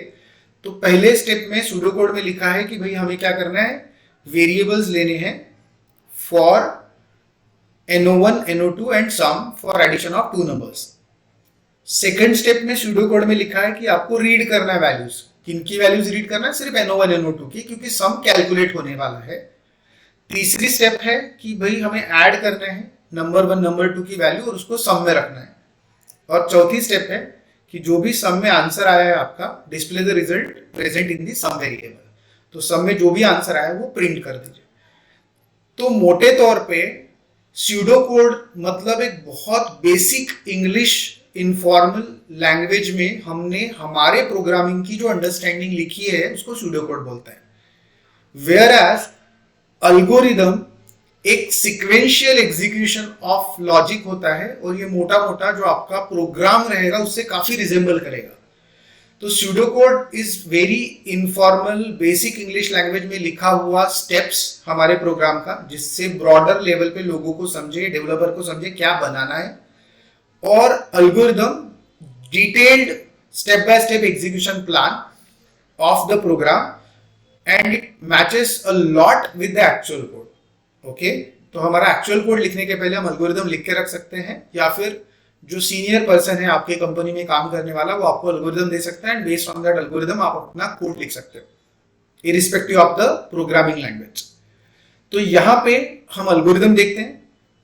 तो पहले स्टेप में स्यूडो कोड में लिखा है कि भाई हमें क्या करना है, वेरिएबल्स लेने हैं for no1 no2 and sum for addition of 2 numbers. Second step में स्यूडो कोड में लिखा है कि आपको रीड करना है वैल्यूज। किनकी वैल्यूज रीड करना है? सिर्फ no1 no2 की, क्योंकि सम कैलकुलेट होने वाला है। तीसरी स्टेप है कि भाई हमें ऐड करना है नंबर 1 नंबर 2 की वैल्यू और उसको सम में रखना है। और चौथी स्टेप है कि जो भी सम में आंसर आया है आपका, display the result present in the sum variable. तो सम में जो भी आंसर आया है वो प्रिंट कर दीजिए। तो मोटे तौर पे स्यूडो कोड मतलब एक बहुत बेसिक इंग्लिश इनफॉर्मल लैंग्वेज में हमने हमारे प्रोग्रामिंग की जो अंडरस्टैंडिंग लिखी है उसको स्यूडो कोड बोलते हैं। वेयर एज एल्गोरिदम एक सीक्वेंशियल एग्जीक्यूशन ऑफ लॉजिक होता है और ये मोटा मोटा जो आपका प्रोग्राम रहेगा उससे काफी रिजेंबल करेगा। तो pseudo code is very informal basic English language में लिखा हुआ स्टेप्स हमारे प्रोग्राम का, जिससे ब्रॉडर लेवल पे लोगों को समझे, डेवलपर को समझे क्या बनाना है। और algorithm detailed step by step execution plan of the program and it matches a lot with the actual code. Okay, तो हमारा एक्चुअल कोड लिखने के पहले हम एल्गोरिदम लिख के रख सकते हैं या फिर जो सीनियर पर्सन है आपके कंपनी में काम करने वाला वो आपको एल्गोरिदम दे सकता है and based on that algorithm आप अपना कोड लिख सकते हो irrespective of the programming language. तो यहाँ पे हम एल्गोरिदम देखते हैं।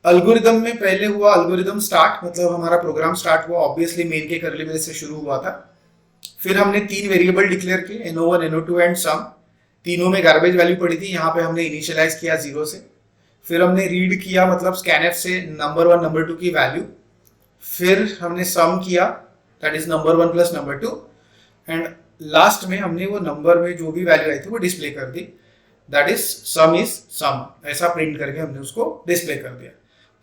एल्गोरिदम में पहले हुआ एल्गोरिदम स्टार्ट, मतलब हमारा प्रोग्राम स्टार्ट हुआ ऑब्वियसली मेन के कर्ली ब्रेस से शुरू हुआ था। फिर हमने 3 वेरिएबल डिक्लेयर किए no1 no2 एंड सम। तीनों में गार्बेज वैल्यू पड़ी थी, यहाँ पे हमने इनिशियलाइज किया 0 से। फिर हमने रीड किया मतलब स्कैनएफ से नंबर 1 नंबर 2 की वैल्यू। फिर हमने सम किया that is number 1 plus number 2 and last में हमने वो नंबर में जो भी वैल्यू आई थी वो डिस्प्ले कर दी, that is sum is sum, ऐसा प्रिंट करके हमने उसको डिस्प्ले कर दिया।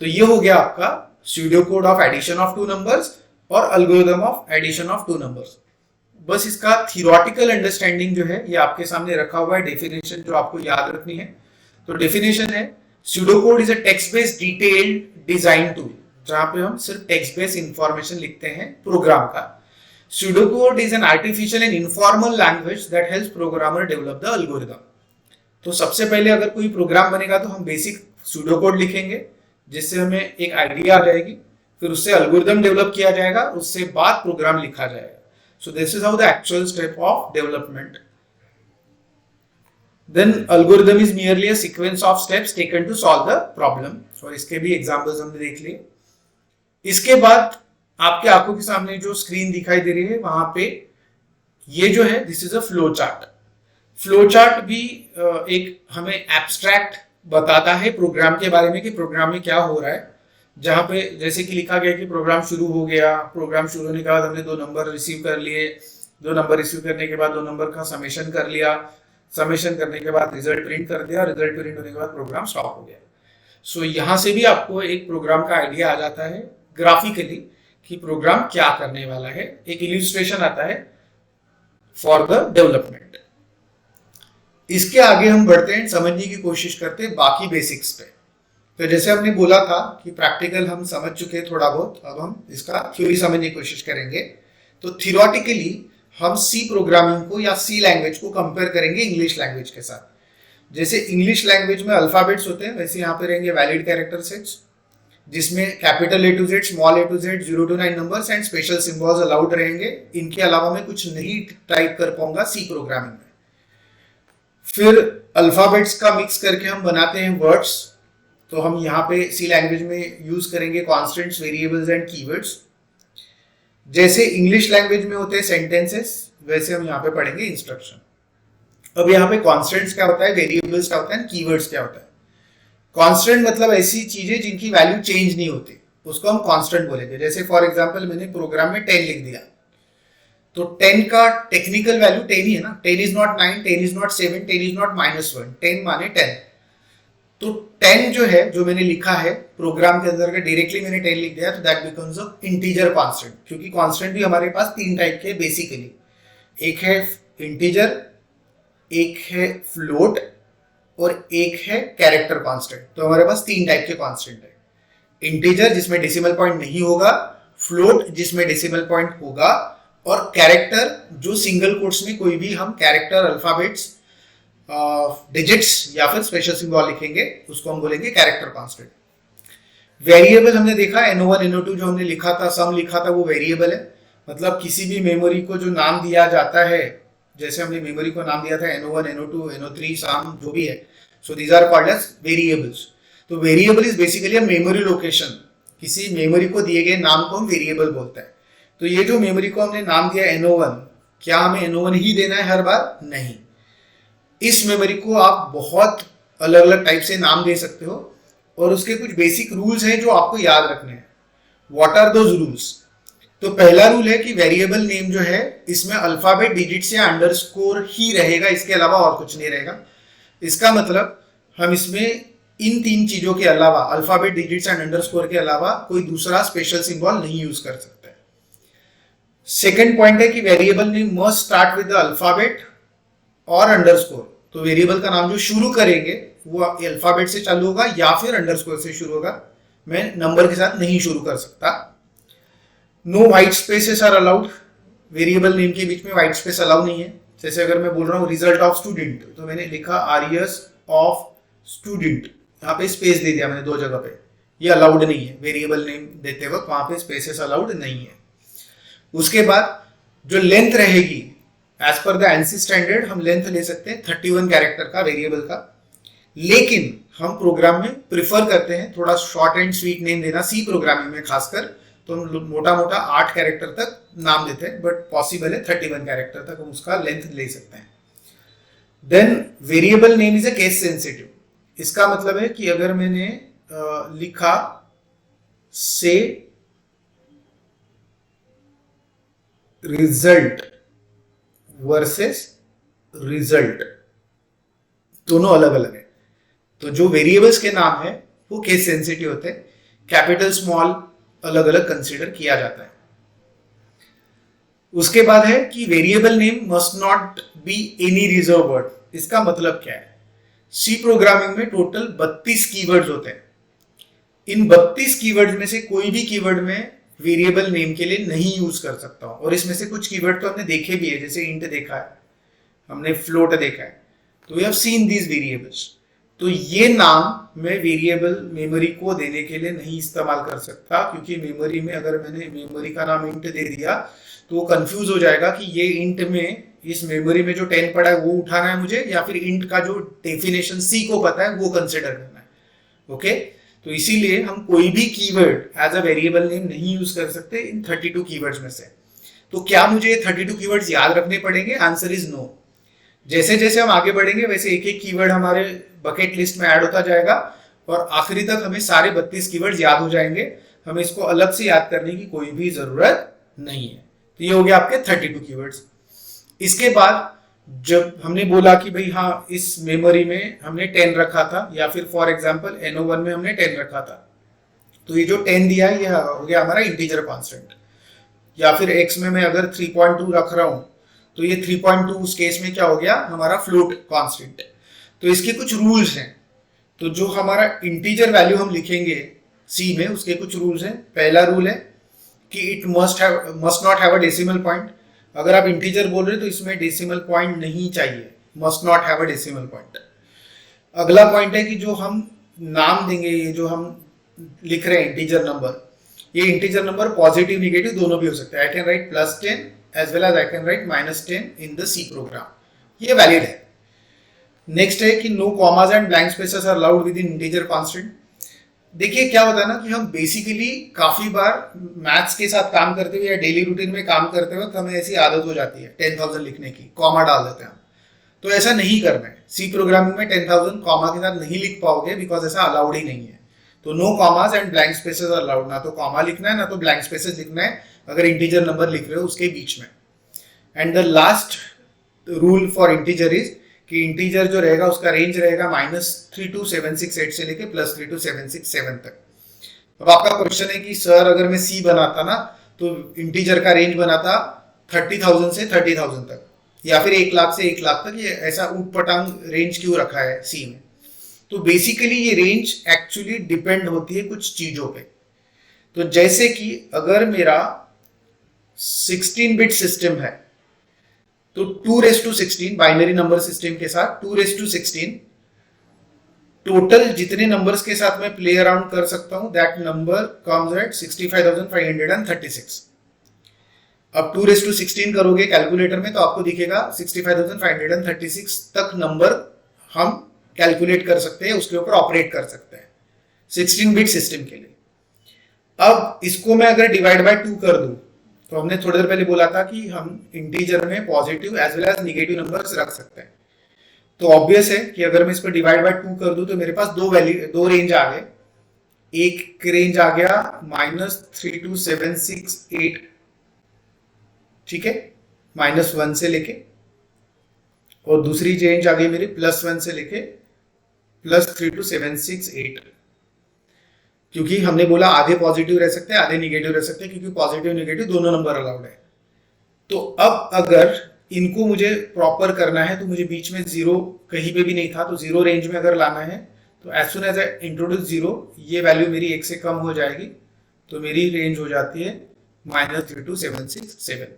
तो ये हो गया आपका pseudo code of addition of 2 numbers और algorithm of addition of 2 numbers. बस इसका थियोरेटिकल अंडरस्टैंडिंग जो है ये आपके सामने रखा हुआ है, डेफिनेशन जो आपको याद रखनी है। तो डेफिनेशन है pseudo code is a text based detailed design tool, जहां पे हम सिर्फ टेक्स्ट बेस्ड इंफॉर्मेशन लिखते हैं प्रोग्राम का। Pseudo code is an artificial and informal language that helps programmer develop the algorithm. तो सबसे पहले अगर कोई प्रोग्राम बनेगा तो हम बेसिक स्यूडो कोड लिखेंगे जिससे हमें एक आइडिया आ जाएगी, फिर उससे एल्गोरिदम डेवलप किया जाएगा, उससे बाद प्रोग्राम लिखा जाएगा। सो this is how the actual step of development. Then algorithm is merely a sequence of steps taken to solve the problem। और इसके भी एग्जांपल्स हमने देख लिए। इसके बाद आपके आंखों के सामने जो स्क्रीन दिखाई दे रही है वहां पे ये जो है this is a flow chart. Flow chart भी एक हमें एब्स्ट्रैक्ट बताता है प्रोग्राम के बारे में कि प्रोग्राम में क्या हो रहा है। जहाँ पे जैसे कि लिखा गया कि प्रोग्राम शुरू हो गया, प्रोग्राम शुरू होने के बाद हमने 2 नंबर रिसीव कर लिए, 2 नंबर रिसीव करने के बाद 2 नंबर का समेशन कर लिया, समेशन करने के बाद रिजल्ट प्रिंट कर दिया, रिजल्ट प्रिंट होने के बाद प्रोग्राम स्टॉप हो गया। सो यहाँ से भी आपको एक प्रोग्राम का आइडिया आ जाता है ग्राफिकली कि प्रोग्राम क्या करने वाला है, एक इलिस्ट्रेशन आता है फॉर द डेवलपमेंट। इसके आगे हम बढ़ते हैं, समझने की कोशिश करते हैं बाकी बेसिक्स पे। तो जैसे हमने बोला था कि प्रैक्टिकल हम समझ चुके हैं थोड़ा बहुत, अब हम इसका थ्योरी समझने की कोशिश करेंगे। तो थियोरेटिकली हम सी प्रोग्रामिंग को या सी लैंग्वेज को कंपेयर करेंगे इंग्लिश लैंग्वेज के साथ। जैसे इंग्लिश लैंग्वेज में अल्फाबेट्स होते हैं, वैसे यहाँ पे रहेंगे वैलिड कैरेक्टर सेट्स, जिसमें capital A to Z, small A to Z, 0 to 9 numbers and special symbols allowed रहेंगे। इनके अलावा मैं कुछ नहीं टाइप कर पाऊंगा सी प्रोग्रामिंग में। फिर अल्फाबेट्स का मिक्स करके हम बनाते हैं वर्ड्स। तो हम यहाँ पे सी लैंग्वेज में यूज करेंगे कॉन्स्टेंट्स, वेरिएबल्स एंड कीवर्ड्स। जैसे इंग्लिश लैंग्वेज में होते हैं सेंटेंसेस, वैसे हम यहाँ पे पढ़ेंगे इंस्ट्रक्शन। अब यहाँ पे कॉन्स्टेंट्स क्या होता है, वेरिएबल्स क्या होता है, कीवर्ड्स क्या होता है। कांस्टेंट मतलब ऐसी चीजें जिनकी वैल्यू चेंज नहीं होती, उसको हम कांस्टेंट बोलेंगे। जैसे फॉर एग्जांपल मैंने प्रोग्राम में 10 लिख दिया, तो 10 का टेक्निकल वैल्यू 10 ही है ना। 10 is not 9, 10 is not 7, 10 is not -1, 10 माने 10। तो 10 जो है, जो मैंने लिखा है प्रोग्राम के अंदर, अगर डायरेक्टली मैंने 10 लिख दिया तो that becomes a integer constant. क्योंकि कांस्टेंट भी हमारे पास 3 टाइप के बेसिकली, एक है इंटीजर, एक है फ्लोट और एक है कैरेक्टर कांस्टेंट। तो हमारे पास 3 टाइप के कांस्टेंट है, इंटीजर जिसमें डेसिमल पॉइंट नहीं होगा, फ्लोट जिसमें डेसिमल पॉइंट होगा, और कैरेक्टर जो सिंगल कोट्स में कोई भी हम कैरेक्टर, अल्फाबेट्स, डिजिट्स या फिर स्पेशल सिंबल लिखेंगे, उसको हम बोलेंगे कैरेक्टर कांस्टेंट। वेरिएबल हमने देखा NO1 NO2 जो हमने लिखा था, सम लिखा था, वो वेरिएबल है। मतलब किसी भी मेमोरी को जो नाम दिया जाता है, जैसे हमने मेमोरी को नाम दिया था NO1 NO2 NO3 सम जो भी है, so these are called as variables. तो variable is basically a memory location. किसी मेमोरी को दिए गए नाम को हम वेरिएबल बोलते हैं। तो ये जो मेमोरी को हमने नाम दिया NO1, क्या हमें NO1 ही देना है हर बार? नहीं। इस मेमोरी को आप बहुत अलग अलग टाइप से नाम दे सकते हो, और उसके कुछ बेसिक रूल्स हैं जो आपको याद रखने हैं। What are those rules? तो पहला रूल है कि वेरिएबल नेम जो है, इसमें अल्फाबेट, डिजिट्स या अंडरस्कोर ही रहेगा, इसके अलावा और कुछ नहीं रहेगा। इसका मतलब हम इसमें इन 3 चीजों के अलावा, अल्फाबेट, डिजिट्स एंड अंडरस्कोर के अलावा कोई दूसरा स्पेशल सिंबल नहीं यूज कर सकते। सेकेंड पॉइंट है कि variable name must start with the alphabet और अंडरस्कोर। तो वेरिएबल का नाम जो शुरू करेंगे वो अल्फाबेट से चालू होगा या फिर अंडरस्कोर से शुरू होगा। मैं नंबर के साथ नहीं शुरू कर सकता। No white spaces are allowed. Variable name के बीच में व्हाइट स्पेस अलाउ नहीं है। जैसे अगर मैं बोल रहा हूँ रिजल्ट ऑफ स्टूडेंट, तो मैंने लिखा आरियस ऑफ स्टूडेंट, यहाँ पे स्पेस दे दिया मैंने 2 जगह पे, ये अलाउड नहीं है। वेरिएबल नेम देते वक्त वहां पे स्पेसेस अलाउड नहीं है। उसके बाद जो लेंथ रहेगी, as per the ANSI standard हम लेंथ ले सकते हैं 31 कैरेक्टर का वेरिएबल का, लेकिन हम प्रोग्राम में प्रिफर करते हैं थोड़ा शॉर्ट एंड स्वीट नेम देना। सी प्रोग्रामिंग में खासकर तो हम मोटा मोटा 8 कैरेक्टर तक नाम देते हैं, बट पॉसिबल है 31 कैरेक्टर तक हम उसका लेंथ ले सकते हैं। Then variable name is a case sensitive. इसका मतलब है कि अगर मैंने लिखा से रिजल्ट वर्सेस रिजल्ट, दोनों अलग अलग है, तो जो वेरिएबल्स के नाम है वो केस सेंसिटिव होते हैं। कैपिटल, स्मॉल अलग अलग कंसीडर किया जाता है। उसके बाद है कि variable name must not be any reserve word. इसका मतलब क्या है? सी प्रोग्रामिंग में टोटल 32 कीवर्ड्स होते हैं। इन 32 कीवर्ड्स में से कोई भी कीवर्ड में वेरिएबल नेम के लिए नहीं यूज कर सकता हूं। और इसमें से कुछ कीवर्ड तो हमने देखे भी है, जैसे इंट देखा है, हमने फ्लोट देखा है, तो we have seen these variables. तो ये नाम मैं वेरिएबल मेमोरी को देने के लिए नहीं इस्तेमाल कर सकता, क्योंकि मेमोरी में अगर मैंने मेमोरी का नाम इंट दे दिया तो वो कंफ्यूज हो जाएगा कि ये इंट में, इस मेमोरी में जो 10 पड़ा है वो उठाना है मुझे, या फिर इंट का जो डेफिनेशन सी को पता है वो कंसिडर करना है। ओके, तो इसीलिए हम कोई भी keyword as a variable name नहीं यूज कर सकते इन 32 कीवर्ड्स में से। तो क्या मुझे 32 कीवर्ड्स याद रखने पड़ेंगे? Answer is no. जैसे जैसे हम आगे बढ़ेंगे वैसे एक एक कीवर्ड हमारे बकेट लिस्ट में ऐड होता जाएगा और आखिरी तक हमें सारे 32 कीवर्ड्स याद हो जाएंगे। हमें इसको अलग से याद करने की कोई भी जरूरत नहीं है। तो ये हो गया आपके 32 कीवर्ड्स। इसके बाद जब हमने बोला कि भाई हाँ इस मेमोरी में हमने 10 रखा था या फिर फॉर एग्जांपल NO1 में हमने 10 रखा था, तो ये जो 10 दिया है ये हो गया हमारा इंटीजर कांस्टेंट। या फिर x में मैं अगर 3.2 रख रहा हूं तो ये 3.2 उस केस में क्या हो गया हमारा फ्लोट कांस्टेंट। तो इसके कुछ रूल्स हैं। तो जो हमारा इंटीजर वैल्यू हम लिखेंगे C में उसके कुछ रूल्स हैं। पहला रूल है कि it must not have a decimal point. अगर आप इंटीजर बोल रहे हो तो इसमें डेसिमल पॉइंट नहीं चाहिए, must not have a decimal point. अगला पॉइंट है कि जो हम नाम देंगे, ये जो हम लिख रहे हैं इंटीजर नंबर, ये इंटीजर नंबर पॉजिटिव निगेटिव दोनों भी हो सकते हैं। I can write +10 as well as I can write -10 in the C program, ये वैलिड है। नेक्स्ट है कि no commas and blank spaces are allowed within integer constant. देखिए क्या होता है ना कि हम बेसिकली काफी बार मैथ्स के साथ काम करते हुए या डेली रूटीन में काम करते वक्त हमें ऐसी आदत हो जाती है 10,000 लिखने की, कॉमा डाल देते हैं हम। तो ऐसा नहीं करना है। C प्रोग्रामिंग में 10,000 कॉमा के साथ नहीं लिख पाओगे बिकॉज ऐसा अलाउड ही नहीं है। तो no commas and blank spaces are allowed. ना तो कॉमा लिखना है ना तो ब्लैंक स्पेसेस लिखना है अगर इंटीजर नंबर लिख रहे हो उसके बीच में। And the last rule for integer is कि इंटीजर जो रहेगा उसका रेंज रहेगा -32768 से लेके +32767 तक। अब आपका क्वेश्चन है कि सर अगर मैं C बनाता ना तो इंटीजर का रेंज बनाता 30,000 से 30,000 तक या फिर 1 लाख से 1 लाख तक, ये ऐसा ऊटपटांग रेंज क्यों रखा है C में? तो बेसिकली ये रेंज एक्चुअली डिपेंड होती है कुछ चीजों पे। तो जैसे कि अगर मेरा 16 बिट सिस्टम है तो 2:16 बाइनरी नंबर सिस्टम के साथ 2:16 टोटल जितने नंबर्स के साथ मैं प्ले अराउंड कर सकता हूं दैट नंबर कम्स एट 65,536। अब 2:16 करोगे कैलकुलेटर में तो आपको दिखेगा 65,536 तक नंबर हम कैलकुलेट कर सकते हैं, उसके ऊपर ऑपरेट कर सकते हैं 16 बिट सिस्टम के लिए। अब इसको मैं अगर डिवाइड बाय 2 कर दूं तो हमने थोड़ी देर पहले बोला था कि हम इंटीजर में positive as well as negative numbers रख सकते हैं। तो ऑब्वियस है कि अगर मैं इसको डिवाइड बाय 2 कर दूं तो मेरे पास दो रेंज आ गए। एक रेंज आ गया -32768, ठीक है, -1 से लेके, और दूसरी रेंज आ गई मेरी +1 से लेके +32768, क्योंकि हमने बोला आधे पॉजिटिव रह सकते हैं आधे निगेटिव रह सकते हैं, क्योंकि पॉजिटिव निगेटिव दोनों नंबर अलाउड है। तो अब अगर इनको मुझे प्रॉपर करना है तो मुझे बीच में 0 कहीं पे भी नहीं था, तो 0 रेंज में अगर लाना है तो as soon as I introduce 0 ये वैल्यू मेरी 1 से कम हो जाएगी, तो मेरी रेंज हो जाती है -32767।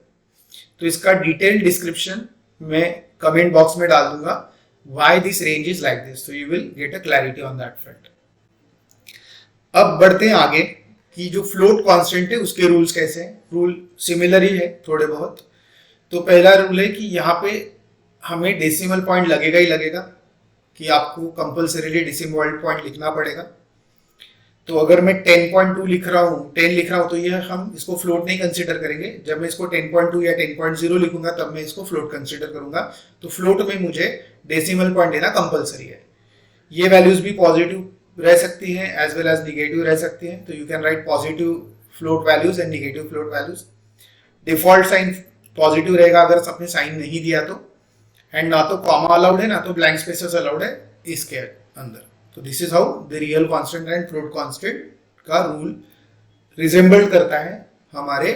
तो इसका डिटेल डिस्क्रिप्शन मैं कमेंट बॉक्स में डाल दूंगा why this range is like this, so you will get a clarity on that front। अब बढ़ते हैं आगे कि जो फ्लोट कांस्टेंट है उसके रूल्स कैसे हैं। रूल सिमिलर ही है थोड़े बहुत। तो पहला रूल है कि यहाँ पे हमें डेसिमल पॉइंट लगेगा ही लगेगा, कि आपको कंपल्सरीली डेसिमल पॉइंट लिखना पड़ेगा। तो अगर मैं 10.2 लिख रहा हूँ 10 लिख रहा हूँ तो ये हम इसको फ्लोट नहीं कंसिडर करेंगे। जब मैं इसको 10.2 या 10.0 लिखूंगा तब मैं इसको फ्लोट कंसिडर करूंगा। तो फ्लोट में मुझे डेसिमल पॉइंट देना कंपल्सरी है। ये वैल्यूज भी पॉजिटिव रह सकती हैं एज वेल एज निगेटिव रह सकती हैं। तो you can write positive float values and negative float values. Default sign positive रहेगा अगर आपने साइन नहीं दिया तो, एंड ना तो कॉमा अलाउड है ना तो ब्लैंक स्पेसेस अलाउड है इसके अंदर। तो this is how the real constant and float constant का रूल रिजेंबल करता है हमारे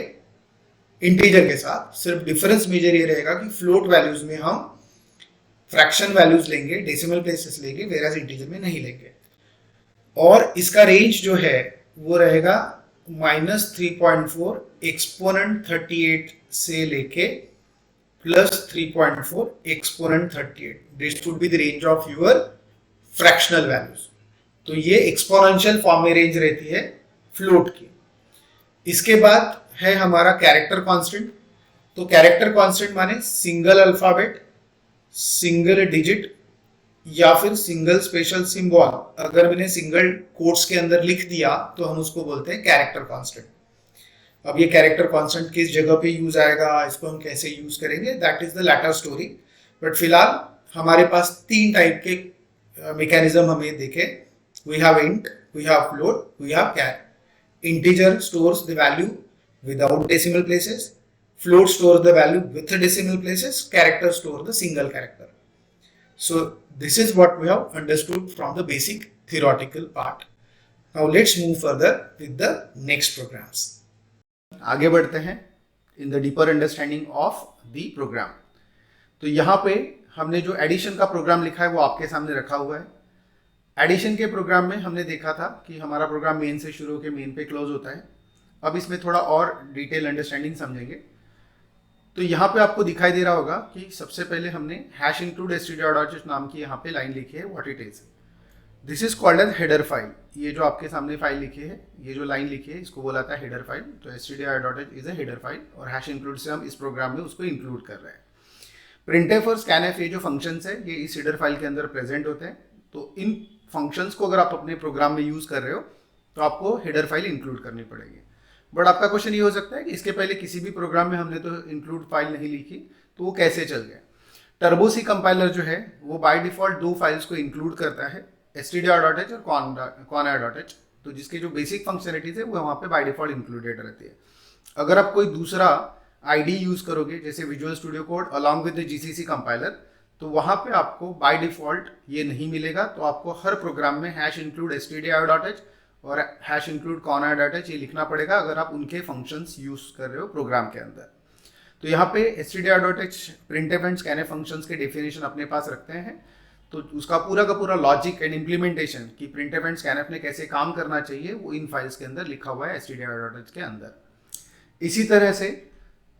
इंटीजर के साथ। सिर्फ डिफरेंस मेजर ये रहेगा कि फ्लोट वैल्यूज में हम फ्रैक्शन वैल्यूज लेंगे, डेसिमल प्लेसेस लेंगे, वेराज इंटीजर में नहीं लेंगे। और इसका रेंज जो है वो रहेगा -3.4 एक्सपोनेंट 38 से लेके +3.4 exponent 38। This would be the range of your fractional values. तो ये एक्सपोनेंशियल फॉर्म में रेंज रहती है फ्लोट की। इसके बाद है हमारा कैरेक्टर कांस्टेंट। तो कैरेक्टर कांस्टेंट माने सिंगल अल्फाबेट, सिंगल डिजिट या फिर सिंगल स्पेशल सिंबल अगर मैंने सिंगल कोट्स के अंदर लिख दिया तो हम उसको बोलते हैं कैरेक्टर कांस्टेंट। अब ये कैरेक्टर कांस्टेंट किस जगह पे यूज आएगा, इसको हम कैसे यूज करेंगे, that is the latter story. But फिलहाल हमारे पास 3 टाइप के mechanism हमें देखे, we have int, we have float, we have char. Integer stores the value without decimal places, float stores the value with the decimal places, character stores the single character. So this is what we have understood from the basic theoretical part. Now let's move further with the next programs. आगे बढ़ते हैं in the deeper understanding of the program. तो यहाँ पे हमने जो addition का programme लिखा है वो आपके सामने रखा हुआ है. एडिशन के प्रोग्राम में हमने देखा था कि हमारा प्रोग्राम मेन से शुरू होकर मेन पे क्लोज होता है. अब इसमें थोड़ा और डिटेल अंडरस्टैंडिंग समझेंगे. तो यहाँ पे आपको दिखाई दे रहा होगा कि सबसे पहले हमने हैश इंक्लूड std.out नाम की यहाँ पे लाइन लिखी है, what it is. This is called as header file. ये जो आपके सामने फाइल लिखी है, ये जो लाइन लिखी है, इसको बोला था हेडर फाइल. तो std.out is a header file और हैश इंक्लूड से हम इस प्रोग्राम में उसको इंक्लूड कर रहे हैं. printf और scanf ये जो फंक्शंस है ये इस हेडर फाइल के अंदर प्रेजेंट होते हैं. तो इन फंक्शंस को अगर आप अपने प्रोग्राम में यूज कर रहे हो तो आपको हेडर फाइल इंक्लूड करनी पड़ेगी. बट आपका क्वेश्चन ये हो सकता है कि इसके पहले किसी भी प्रोग्राम में हमने तो इंक्लूड फाइल नहीं लिखी, तो वो कैसे चल गया. टर्बोसी कंपाइलर जो है वो बाय डिफॉल्ट दो फाइल्स को इंक्लूड करता है, std.h और conr.h. तो जिसके जो बेसिक फंक्शनलिटीज है वो वहाँ पे बाय डिफॉल्ट इंक्लूडेड रहती है. अगर आप कोई दूसरा आईडी यूज करोगे जैसे visual studio code along with the GCC compiler, तो वहाँ पे आपको बाय डिफॉल्ट ये नहीं मिलेगा. तो आपको हर प्रोग्राम में हैश इंक्लूड std.h और हैश इंक्लूड conr.h ये लिखना पड़ेगा अगर आप उनके फंक्शंस यूज कर रहे हो प्रोग्राम के अंदर. तो यहाँ पे std.h printf and scanf functions के डेफिनेशन अपने पास रखते हैं. तो उसका पूरा का पूरा लॉजिक एंड इम्प्लीमेंटेशन कि printf एंड scanf ने कैसे काम करना चाहिए वो इन फाइल्स के अंदर लिखा हुआ है std.h के अंदर. इसी तरह से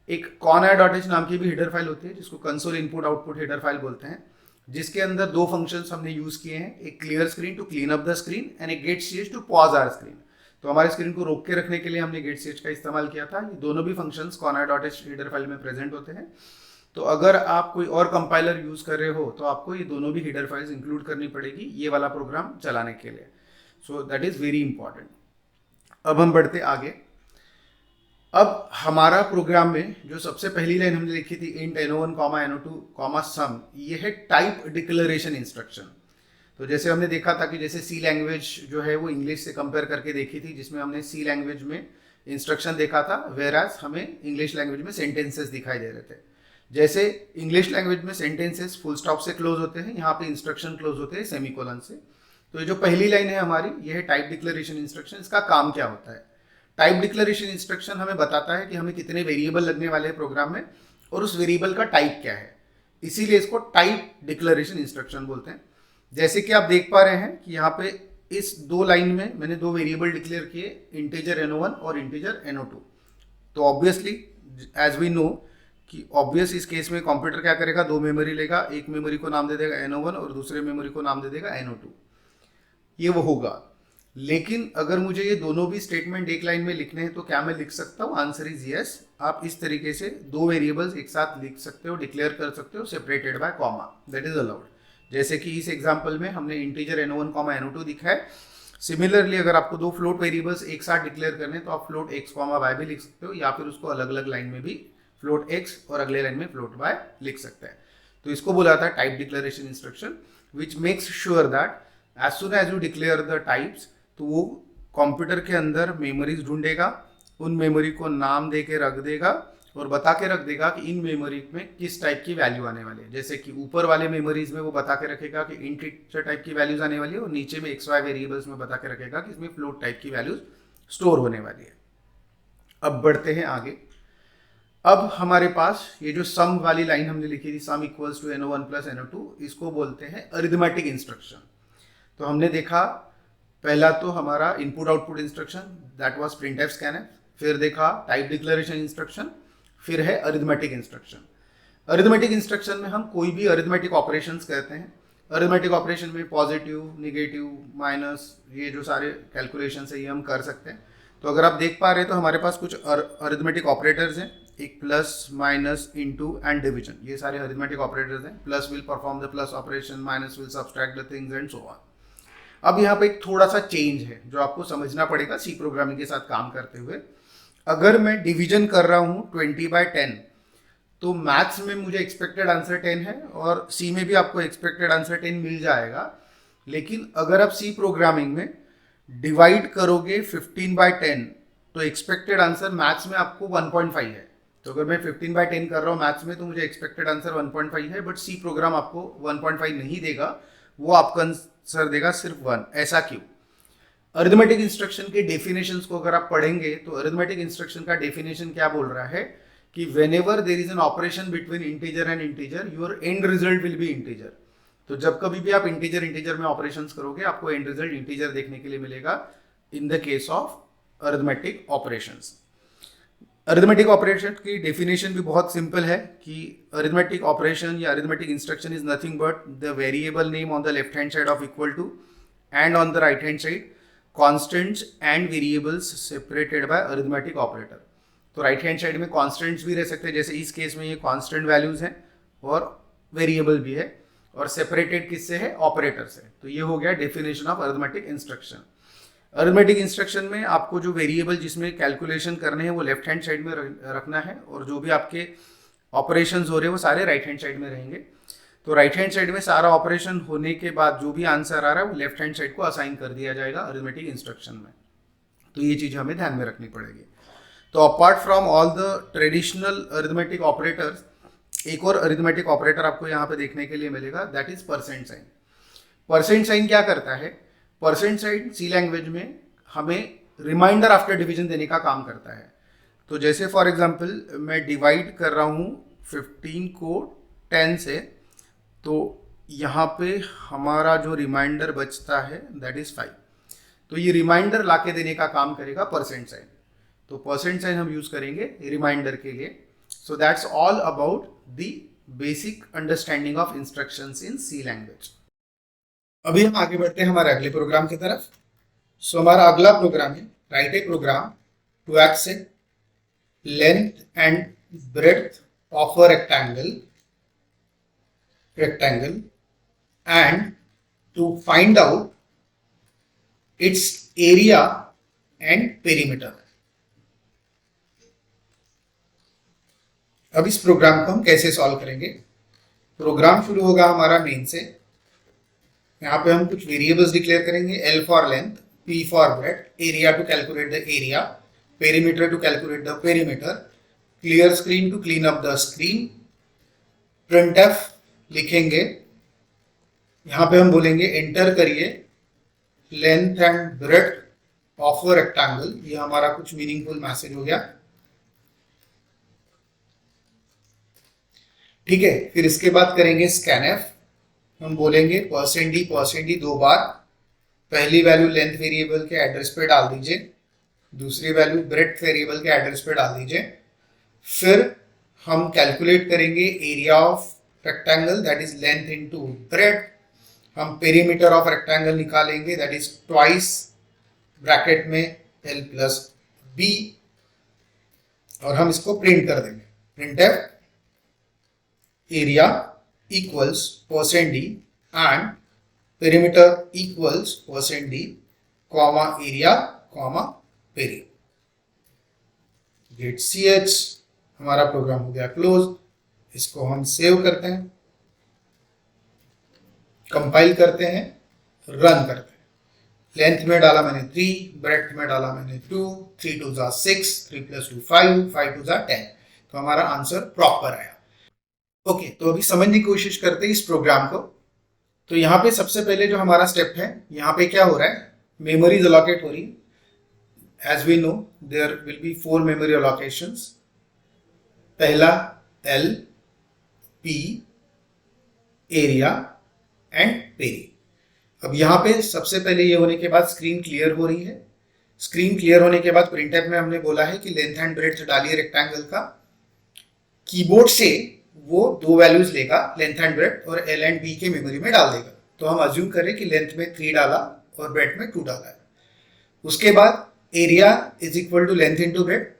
एक conr.h नाम की भी हेडर फाइल होती है जिसको console input output header file बोलते हैं, जिसके अंदर दो फंक्शंस हमने यूज किए हैं, एक clear screen to clean up the screen and एक get ch to pause our screen. तो हमारे स्क्रीन को रोक के रखने के लिए हमने गेट ch का इस्तेमाल किया था. ये दोनों भी फंक्शंस conr.h हेडर फाइल में प्रेजेंट होते हैं. तो अगर आप कोई और कंपाइलर यूज कर रहे हो तो आपको ये दोनों भी हेडर फाइल्स इंक्लूड करनी पड़ेगी ये वाला प्रोग्राम चलाने के लिए. So that is very important. अब हम बढ़ते आगे. अब हमारा प्रोग्राम में जो सबसे पहली लाइन हमने लिखी थी int no1, no2, sum, ये है टाइप डिक्लेरेशन इंस्ट्रक्शन. तो जैसे हमने देखा था कि जैसे सी लैंग्वेज जो है वो इंग्लिश से कंपेयर करके देखी थी, जिसमें हमने सी लैंग्वेज में इंस्ट्रक्शन देखा था, वेयरएज हमें इंग्लिश लैंग्वेज में सेंटेंसेस दिखाई दे रहे थे. जैसे इंग्लिश लैंग्वेज में सेंटेंसेस फुल स्टॉप से क्लोज होते हैं, यहाँ पे इंस्ट्रक्शन क्लोज होते हैं सेमीकोलन से. तो ये जो पहली लाइन है हमारी, ये है टाइप डिक्लेरेशन इंस्ट्रक्शन. इसका काम क्या होता है? टाइप डिक्लेरेशन इंस्ट्रक्शन हमें बताता है कि हमें कितने वेरिएबल लगने वाले हैं प्रोग्राम में और उस वेरिएबल का टाइप क्या है. इसीलिए इसको टाइप डिक्लेरेशन इंस्ट्रक्शन बोलते हैं. जैसे कि आप देख पा रहे हैं कि यहाँ पे इस दो लाइन में मैंने दो वेरिएबल डिक्लेयर किए, इंटीजर no1 और इंटीजर no2. तो ऑब्वियसली एज वी नो कि ऑब्वियस इस केस में कंप्यूटर क्या करेगा, दो मेमोरी लेगा, एक मेमोरी को नाम दे देगा no1 और दूसरे मेमोरी को नाम दे देगा no2. ये वो होगा. लेकिन अगर मुझे ये दोनों भी स्टेटमेंट एक लाइन में लिखने हैं तो क्या मैं लिख सकता हूँ? Answer is yes. आप इस तरीके से दो वेरिएबल्स एक साथ लिख सकते हो, डिक्लेयर कर सकते हो, separated by comma. That is allowed. जैसे कि इस एग्जांपल में हमने इंटीजर no1, no2 दिखा है. सिमिलरली अगर आपको दो फ्लोट वेरिएबल्स एक साथ डिक्लेयर करने तो आप फ्लोट x, y भी लिख सकते हो, या फिर उसको अलग अलग लाइन में भी फ्लोट x और अगले लाइन में फ्लोट y लिख सकते हैं. तो इसको बोला था type declaration instruction, which makes sure that as soon as you declare the types, तो वो कंप्यूटर के अंदर मेमोरीज ढूंढेगा, उन मेमोरी को नाम दे के रख देगा और बता के रख देगा कि इन मेमोरी में किस टाइप की वैल्यू आने वाली है. जैसे कि ऊपर वाले मेमोरीज में वो बता के रखेगा कि इंटीजर टाइप की वैल्यूज आने वाली है और नीचे में XY वेरिएबल्स में बता के रखेगा कि इसमें फ्लोट टाइप की वैल्यूज स्टोर होने वाली है. अब बढ़ते हैं आगे. अब हमारे पास ये जो सम वाली लाइन हमने लिखी थी, सम equals to no1 plus no2, इसको बोलते हैं अरिथमेटिक इंस्ट्रक्शन. तो हमने देखा पहला तो हमारा input output instruction, that was printf scanf. फिर देखा टाइप डिक्लेरेशन इंस्ट्रक्शन, फिर है अरिथमेटिक इंस्ट्रक्शन. अरिथमेटिक इंस्ट्रक्शन में हम कोई भी अरिथमेटिक ऑपरेशंस करते हैं. अरिथमेटिक ऑपरेशन में पॉजिटिव, नेगेटिव, माइनस, ये जो सारे कैलकुलेशन है ये हम कर सकते हैं. तो अगर आप देख पा रहे हैं तो हमारे पास कुछ अरिथमेटिक ऑपरेटर्स हैं, एक plus, minus, into and division. ये सारे अरिथमेटिक ऑपरेटर्स हैं. Plus will perform the plus operation, minus will subtract the things and so on. अब यहाँ पे एक थोड़ा सा चेंज है जो आपको समझना पड़ेगा सी प्रोग्रामिंग के साथ काम करते हुए. अगर मैं डिवीजन कर रहा हूँ 20/10, तो मैथ्स में मुझे एक्सपेक्टेड आंसर 10 है और सी में भी आपको एक्सपेक्टेड आंसर 10 मिल जाएगा. लेकिन अगर आप सी प्रोग्रामिंग में डिवाइड करोगे 15/10 तो एक्सपेक्टेड आंसर मैथ्स में आपको 1.5 है। तो अगर मैं 15/10 कर रहा हूँ मैथ्स में तो मुझे एक्सपेक्टेड आंसर 1.5 है, बट सी प्रोग्राम आपको 1.5 नहीं देगा, वो आपका आंसर देगा सिर्फ 1। ऐसा क्यों? अरिथमेटिक इंस्ट्रक्शन के डेफिनेशंस को अगर आप पढ़ेंगे तो अरिथमेटिक इंस्ट्रक्शन का डेफिनेशन क्या बोल रहा है कि whenever there is an operation between integer and integer your end result will be integer. तो जब कभी भी आप इंटीजर में ऑपरेशंस करोगे आपको एंड रिजल्ट इंटीजर देखने के लिए मिलेगा in the case of arithmetic operations. Arithmetic operation की डेफिनेशन भी बहुत सिंपल है कि अरिथमेटिक ऑपरेशन या arithmetic instruction is nothing but the variable name on the left hand side of equal to and on the right hand side constants and variables separated by arithmetic operator. तो right hand side में constants भी रह सकते हैं, जैसे इस case में ये कॉन्स्टेंट वैल्यूज हैं और वेरिएबल भी है, और सेपरेटेड किससे है? ऑपरेटर से। तो ये हो गया definition of arithmetic instruction. Arithmetic instruction में आपको जो वेरिएबल जिसमें कैलकुलेशन करने हैं वो लेफ्ट हैंड साइड में रखना है, और जो भी आपके ऑपरेशंस हो रहे हैं वो सारे राइट हैंड साइड में रहेंगे। तो राइट हैंड साइड में सारा ऑपरेशन होने के बाद जो भी आंसर आ रहा है वो लेफ्ट हैंड साइड को असाइन कर दिया जाएगा अरिथमेटिक इंस्ट्रक्शन में। तो ये चीज़ हमें ध्यान में रखनी पड़ेगी। तो apart from all the traditional arithmetic operators, एक और अरिथमेटिक ऑपरेटर आपको यहाँ पे देखने के लिए मिलेगा, that is percent sign. Percent sign क्या करता है? परसेंट साइन सी लैंग्वेज में हमें रिमाइंडर आफ्टर डिवीजन देने का काम करता है। तो जैसे फॉर एग्जांपल मैं डिवाइड कर रहा हूँ 15 को 10 से, तो यहाँ पे हमारा जो रिमाइंडर बचता है दैट इज 5। तो ये रिमाइंडर लाके देने का काम करेगा परसेंट साइन। तो परसेंट साइन हम यूज करेंगे रिमाइंडर के लिए। So that's all about the basic understanding of instructions in C language. अभी हम आगे बढ़ते हैं हमारे अगले प्रोग्राम की तरफ। सो हमारा अगला प्रोग्राम है write a program to accept length and breadth of a rectangle and to find out its area and perimeter। अब इस प्रोग्राम को हम कैसे सॉल्व करेंगे? प्रोग्राम शुरू होगा हमारा मेन से। यहाँ पे हम कुछ वेरिएबल्स डिक्लेयर करेंगे, L for length, P for breadth, area to calculate the area, perimeter to calculate the perimeter, clear screen to clean up the screen, printf लिखेंगे। यहाँ पे हम बोलेंगे एंटर करिए length and breadth of a rectangle. ये हमारा कुछ meaningful message हो गया, ठीक है। फिर इसके बाद करेंगे स्कैनफ। हम बोलेंगे %d दो बार। पहली वैल्यू लेंथ वेरिएबल के एड्रेस पे डाल दीजिए, दूसरी वैल्यू ब्रेड्थ वेरिएबल के एड्रेस पे डाल दीजिए। फिर हम कैलकुलेट करेंगे area of rectangle that is length into breadth. हम पेरीमीटर ऑफ रेक्टेंगल निकालेंगे दैट इज ट्वाइस ब्रैकेट में L प्लस B, और हम इसको प्रिंट कर देंगे। Printf area equals %d and perimeter equals %d comma area comma peri. Get ch। हमारा program हो गया क्लोज। इसको हम सेव करते हैं, कंपाइल करते हैं, रन करते हैं। लेंथ में डाला मैंने 3, ब्रेड्थ में डाला मैंने 2, 3 2 जा 6, 3 + 2 5, 5 2 जा 10। तो हमारा आंसर प्रॉपर आया। ओके, तो अभी समझने की कोशिश करते हैं इस प्रोग्राम को। तो यहाँ पे सबसे पहले जो हमारा स्टेप है, यहाँ पे क्या हो रहा है? मेमोरीज अलोकेट हो रही है। As we know there will be 4 memory allocations. पहला L, P, area and peri. अब यहाँ पे सबसे पहले ये होने के बाद स्क्रीन क्लियर हो रही है। स्क्रीन क्लियर होने के बाद प्रिंटफ में हमने बोला है कि लेंथ एंड ब्रेड्थ डालिए रेक्टेंगल का। कीबोर्ड से वो दो वैल्यूज लेगा, लेंथ एंड ब्रेड्थ, और L एंड B के मेमोरी में डाल देगा। तो हम अज्यूम करें कि लेंथ में 3 डाला और ब्रेड्थ में 2 डाला है। उसके बाद area is equal to length into breadth.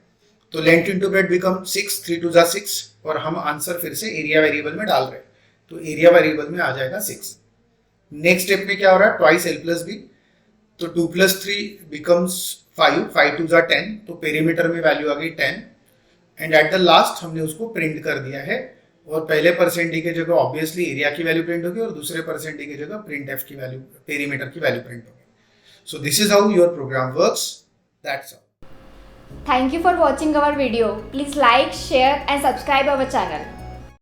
तो लेंथ इंटू ब्रेड्थ बिकम 6, 3 2 जा 6, और हम आंसर फिर से एरिया वेरिएबल में डाल रहे हैं। तो एरिया वेरिएबल में आ जाएगा 6। नेक्स्ट स्टेप में क्या हो रहा है? Twice L plus B। तो 2 + 3 बिकम्स 5, 5 2 जा 10। तो पेरीमीटर में वैल्यू आ गई 10, एंड एट द लास्ट हमने उसको प्रिंट कर दिया है और पहले परसेंट डी के जगह ऑब्वियसली एरिया की वैल्यू प्रिंट होगी और दूसरे परसेंट डी की जगह प्रिंट एफ की वैल्यू, पेरीमीटर की वैल्यू प्रिंट होगी. So this is how your program works. That's all. Thank you for watching our video. Please like, share and subscribe our channel.